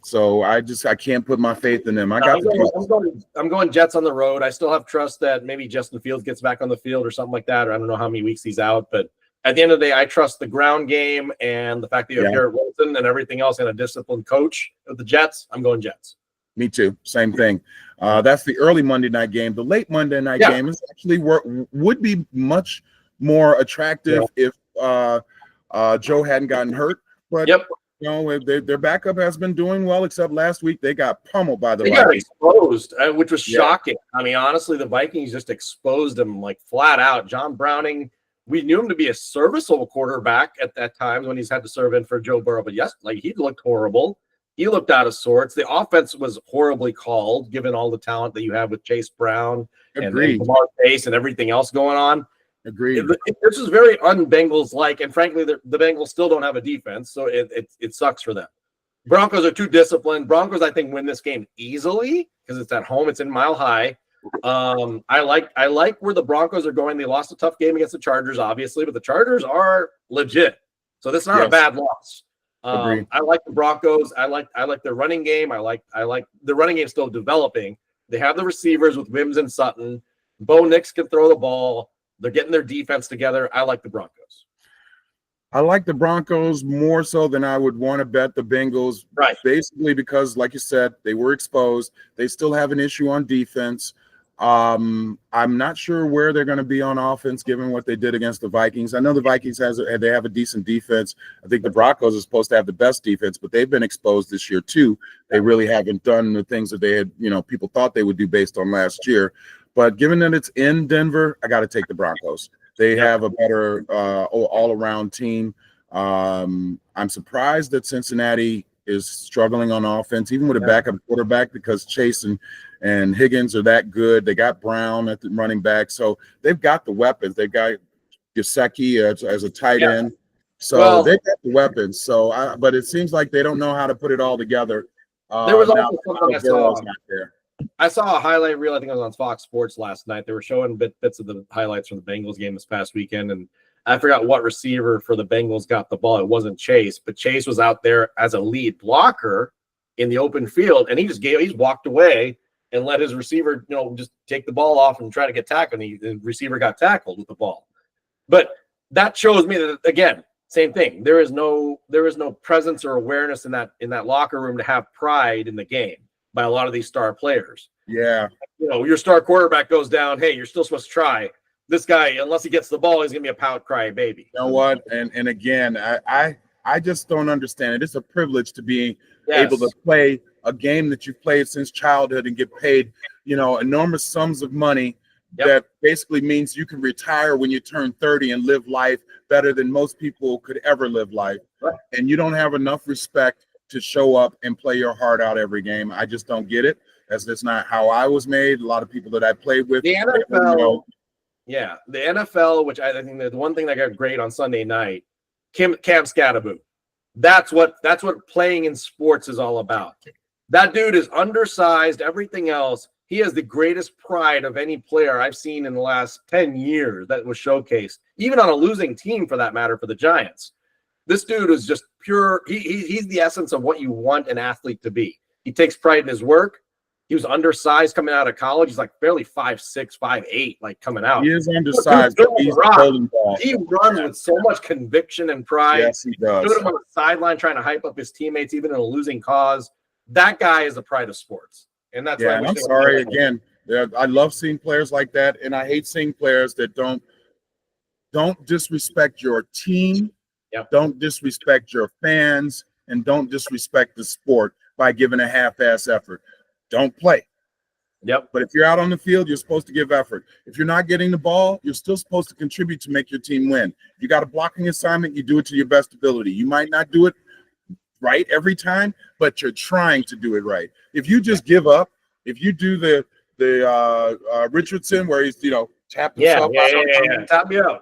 So I can't put my faith in him. I'm going Jets on the road. I still have trust that maybe Justin Fields gets back on the field or something like that, or I don't know how many weeks he's out. But at the end of the day, I trust the ground game and the fact that you have Garrett Wilson and everything else and a disciplined coach of the Jets. I'm going Jets. Me too. Same thing. That's the early Monday night game. The late Monday night game is actually would be much more attractive if Joe hadn't gotten hurt. But their backup has been doing well, except last week they got pummeled by the Vikings. Got exposed, which was shocking. I mean, honestly, the Vikings just exposed them like flat out. John Browning, we knew him to be a serviceable quarterback at that time when he's had to serve in for Joe Burrow. But he looked horrible. He looked out of sorts. The offense was horribly called, given all the talent that you have with Chase Brown and Lamar Chase and everything else going on. Agreed. This is very un-Bengals-like, and frankly, the Bengals still don't have a defense, so it sucks for them. Broncos are too disciplined. Broncos, I think, win this game easily because it's at home. It's in Mile High. I like where the Broncos are going. They lost a tough game against the Chargers, obviously, but the Chargers are legit, so this is not a bad loss. I like the Broncos. I like their running game. I like the running game still developing. They have the receivers with Wims and Sutton. Bo Nix can throw the ball. They're getting their defense together. I like the Broncos. I like the Broncos more so than I would want to bet the Bengals. Right. Basically because, like you said, they were exposed. They still have an issue on defense. I'm not sure where they're going to be on offense given what they did against the Vikings. I know the Vikings have a decent defense. I think the Broncos are supposed to have the best defense, but they've been exposed this year too. They really haven't done the things that they had, people thought they would do based on last year. But given that it's in Denver, I got to take the Broncos. They have a better all-around team. I'm surprised that Cincinnati is struggling on offense, even with a backup quarterback, because Chase and Higgins are that good. They got Brown at the running back. So they've got the weapons. They've got Gesicki as a tight end. So they've got the weapons. So, but it seems like they don't know how to put it all together. There was also something I saw. I saw a highlight reel. I think it was on Fox Sports last night. They were showing bits of the highlights from the Bengals game this past weekend, and I forgot what receiver for the Bengals got the ball. It wasn't Chase, but Chase was out there as a lead blocker in the open field, and he walked away and let his receiver, just take the ball off and try to get tackled. And the receiver got tackled with the ball. But that shows me that, again, same thing. There is no presence or awareness in that locker room to have pride in the game by a lot of these star players. Yeah. Your star quarterback goes down. Hey, you're still supposed to try. This guy, unless he gets the ball, he's gonna be a pout cry baby. You know what? And again, I just don't understand it. It's a privilege to be able to play a game that you've played since childhood and get paid, enormous sums of money. That basically means you can retire when you turn 30 and live life better than most people could ever live life. Right. And you don't have enough respect to show up and play your heart out every game. I just don't get it. That's not how I was made. A lot of people that I played with. The NFL, the NFL, which I think the one thing that got great on Sunday night, Cam Scatterbo. That's what playing in sports is all about. That dude is undersized, everything else. He has the greatest pride of any player I've seen in the last 10 years that was showcased, even on a losing team for that matter, for the Giants. This dude is just pure. He's the essence of what you want an athlete to be. He takes pride in his work. He was undersized coming out of college. He's like barely 5'6", 5'8", like coming out. He is undersized, but he's holding ball. He runs with so much conviction and pride. Yes, he does. Stood him on the sideline trying to hype up his teammates, even in a losing cause. That guy is the pride of sports. And that's why I'm sorry again. I love seeing players like that, and I hate seeing players that don't disrespect your team, don't disrespect your fans, and don't disrespect the sport by giving a half-ass effort. Don't play. But if you're out on the field, you're supposed to give effort. If you're not getting the ball, you're still supposed to contribute to make your team win. If you got a blocking assignment, you do it to your best ability. You might not do it right every time, but you're trying to do it right. If you just give up, if you do the Richardson where he's tap himself out, tap me out.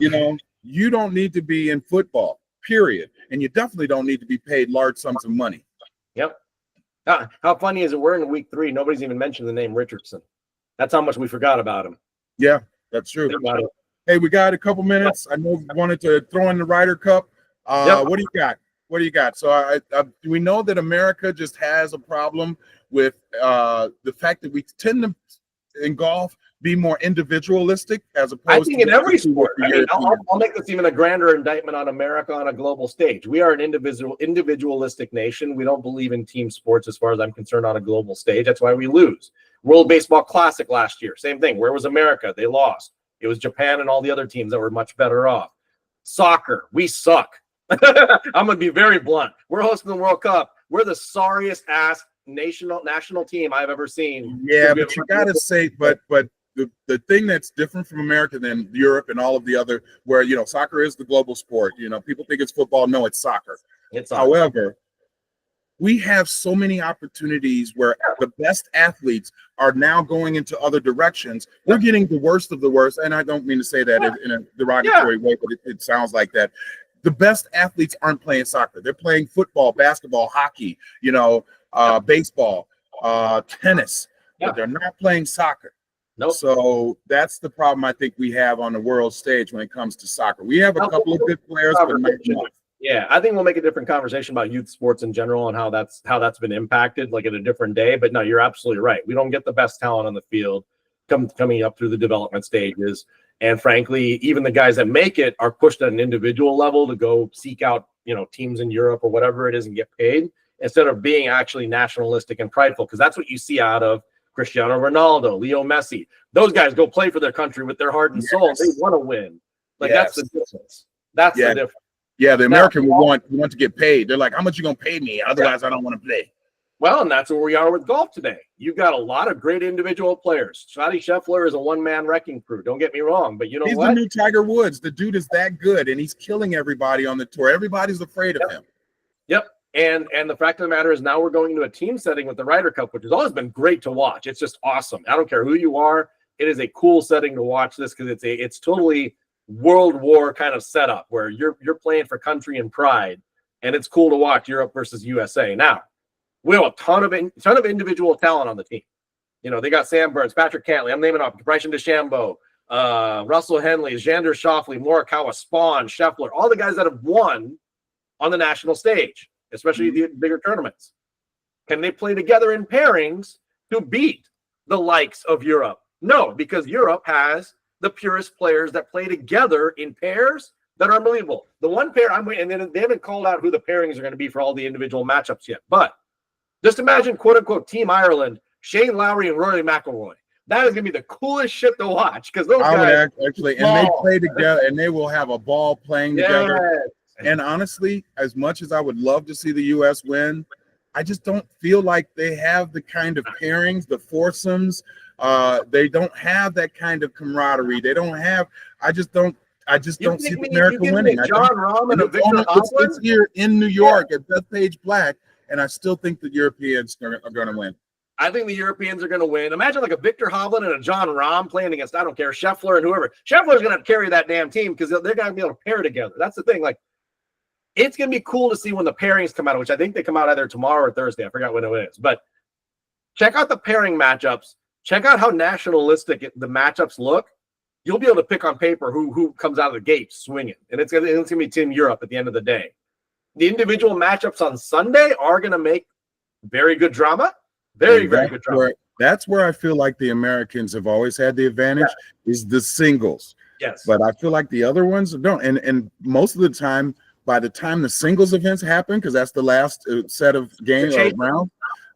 You don't need to be in football, period. And you definitely don't need to be paid large sums of money. How funny is it? We're in week 3. Nobody's even mentioned the name Richardson. That's how much we forgot about him. Yeah, that's true. Hey, we got a couple minutes. I know we wanted to throw in the Ryder Cup. What do you got? What do you got? So we know that America just has a problem with the fact that we tend to, in golf, be more individualistic as opposed to. I think in every sport. I'll make this even a grander indictment on America on a global stage. We are an individualistic nation. We don't believe in team sports as far as I'm concerned on a global stage. That's why we lose. World Baseball Classic last year, same thing. Where was America? They lost. It was Japan and all the other teams that were much better off. Soccer, we suck. I'm going to be very blunt. We're hosting the World Cup. We're the sorriest ass national team I've ever seen. Yeah, but you got to say, but the thing that's different from America than Europe and all of the other, where, soccer is the global sport. People think it's football. No, it's soccer. However, we have so many opportunities where the best athletes are now going into other directions. We're getting the worst of the worst. And I don't mean to say that in a derogatory way, but it sounds like that. The best athletes aren't playing soccer. They're playing football, basketball, hockey, baseball, tennis, but they're not playing soccer. Nope. So that's the problem I think we have on the world stage when it comes to soccer. We have a couple of good players, but not enough. Yeah, I think we'll make a different conversation about youth sports in general and how that's been impacted, like at a different day. But no, you're absolutely right. We don't get the best talent on the field coming up through the development stages. And frankly, even the guys that make it are pushed at an individual level to go seek out, teams in Europe or whatever it is and get paid instead of being actually nationalistic and prideful. Because that's what you see out of Cristiano Ronaldo, Leo Messi. Those guys go play for their country with their heart and soul. They want to win. That's the difference. That's the difference. Yeah, the American want to get paid. They're like, how much you going to pay me? Otherwise, I don't want to play. Well, and that's where we are with golf today. You've got a lot of great individual players. Scotty Scheffler is a one-man wrecking crew. Don't get me wrong, but he's the new Tiger Woods. The dude is that good, and he's killing everybody on the tour. Everybody's afraid of him. Yep. And the fact of the matter is now we're going into a team setting with the Ryder Cup, which has always been great to watch. It's just awesome. I don't care who you are. It is a cool setting to watch this because it's totally World War kind of setup where you're playing for country and pride, and it's cool to watch Europe versus USA. Now, we have a ton of individual talent on the team. They got Sam Burns, Patrick Cantley, I'm naming off, Bryson DeChambeau, Russell Henley, Xander Schauffele, Morikawa, Spawn, Scheffler, all the guys that have won on the national stage, especially the bigger tournaments. Can they play together in pairings to beat the likes of Europe? No, because Europe has the purest players that play together in pairs that are unbelievable. The one pair I'm waiting, and then they haven't called out who the pairings are going to be for all the individual matchups yet. But just imagine, quote unquote, Team Ireland, Shane Lowry and Rory McIlroy. That is going to be the coolest shit to watch because those guys actually, and they play together, and they will have a ball playing together. And honestly, as much as I would love to see the U.S. win, I just don't feel like they have the kind of pairings, the foursomes. They don't have that kind of camaraderie. They don't have. I just don't see America winning. John Rahm and Victor Hovland? It's here in New York at Bethpage Black, and I still think the Europeans are going to win. I think the Europeans are going to win. Imagine like a Victor Hovland and a John Rahm playing against, I don't care, Scheffler and whoever. Scheffler's going to carry that damn team because they're going to be able to pair together. That's the thing. Like, it's going to be cool to see when the pairings come out, which I think they come out either tomorrow or Thursday. I forgot when it is. But check out the pairing matchups. Check out how nationalistic the matchups look. You'll be able to pick on paper who comes out of the gate swinging. And it's going to be Team Europe at the end of the day. The individual matchups on Sunday are going to make very good drama. Very good drama. That's where I feel like the Americans have always had the advantage is the singles. Yes. But I feel like the other ones don't. And most of the time, by the time the singles events happen, because that's the last set of games or round,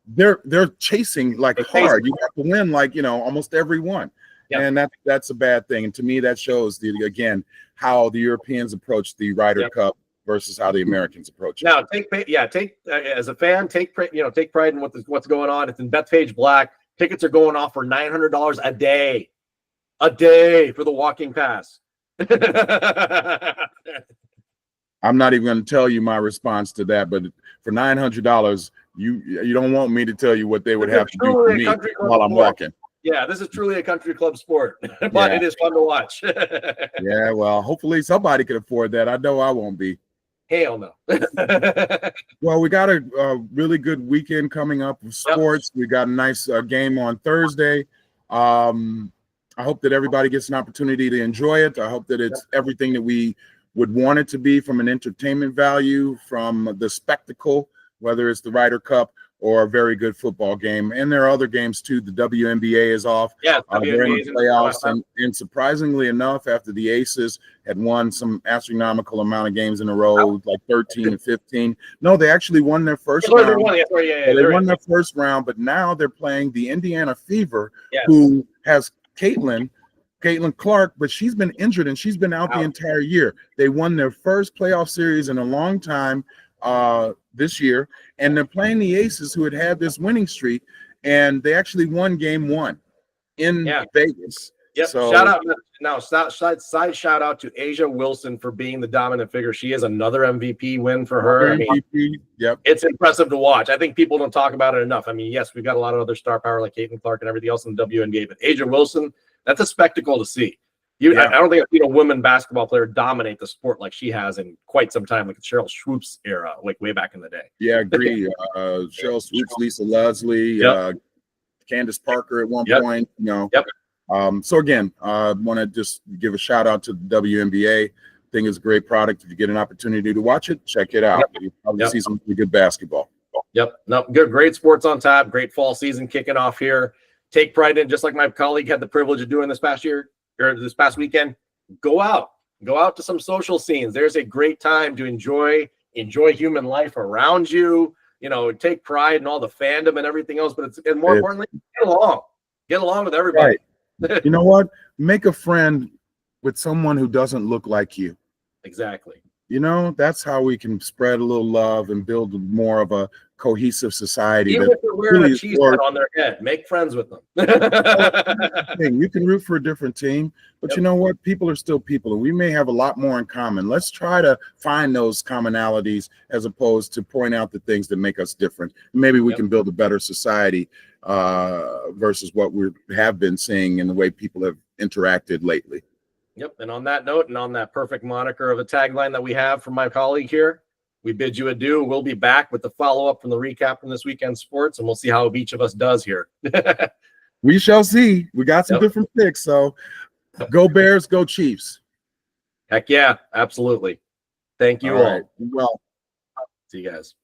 they're chasing like hard. You have to win like, almost every one. Yep. And that's a bad thing. And to me, that shows again how the Europeans approach the Ryder Cup versus how the Americans approach it. Now, as a fan, take pride in what's going on. It's in Bethpage Black. Tickets are going off for $900 a day for the walking pass. I'm not even going to tell you my response to that, but for $900, you don't want me to tell you what they would have to do for me while I'm walking. Yeah, this is truly a country club sport, but it is fun to watch. Yeah, well, hopefully somebody can afford that. I know I won't be. Hell no. Well, we got a really good weekend coming up of sports. We got a nice game on Thursday. I hope that everybody gets an opportunity to enjoy it. I hope that it's everything that we would want it to be from an entertainment value, from the spectacle, whether it's the Ryder Cup or a very good football game. And there are other games too. The WNBA is off. Yeah, they're in the playoffs. And surprisingly enough, after the Aces had won some astronomical amount of games in a row, like 13 and 15. No, they actually won their first round. They won their first round, but now they're playing the Indiana Fever, who has Caitlin Clark, but she's been injured and she's been out the entire year. They won their first playoff series in a long time this year, and they're playing the Aces, who had this winning streak, and they actually won game 1 in Vegas. Yep. So, shout out to Asia Wilson for being the dominant figure. She is another MVP win for her. It's impressive to watch. I think people don't talk about it enough. I mean, yes, we've got a lot of other star power like Caitlin Clark and everything else in the WNBA, but Asia Wilson, that's a spectacle to see. I don't think I've seen a women basketball player dominate the sport like she has in quite some time, like the Cheryl Swoops era, like way back in the day. Yeah, I agree. Cheryl Swoops, Lisa Leslie, Candace Parker at one point. So again, I want to just give a shout out to the WNBA. I think it's a great product. If you get an opportunity to watch it, check it out. You'll probably see some pretty good basketball. Great sports on tap. Great fall season kicking off here. Take pride in, just like my colleague had the privilege of doing this past weekend. Go out to some social scenes. There's a great time to enjoy human life around you. Take pride in all the fandom and everything else, but more importantly, get along with everybody. Right. You know what? Make a friend with someone who doesn't look like you. Exactly. That's how we can spread a little love and build more of a cohesive society. Even if they're wearing a cheese head on their head, make friends with them. You can root for a different team, but you know what? People are still people, and we may have a lot more in common. Let's try to find those commonalities as opposed to point out the things that make us different. Maybe we can build a better society versus what we have been seeing in the way people have interacted lately. Yep. And on that note, and on that perfect moniker of a tagline that we have from my colleague here, we bid you adieu. We'll be back with the follow-up from the recap from this weekend's sports, and we'll see how each of us does here. We shall see. We got some different picks, so go Bears, go Chiefs. Heck yeah, absolutely. Thank you all. Right. Well, see you guys.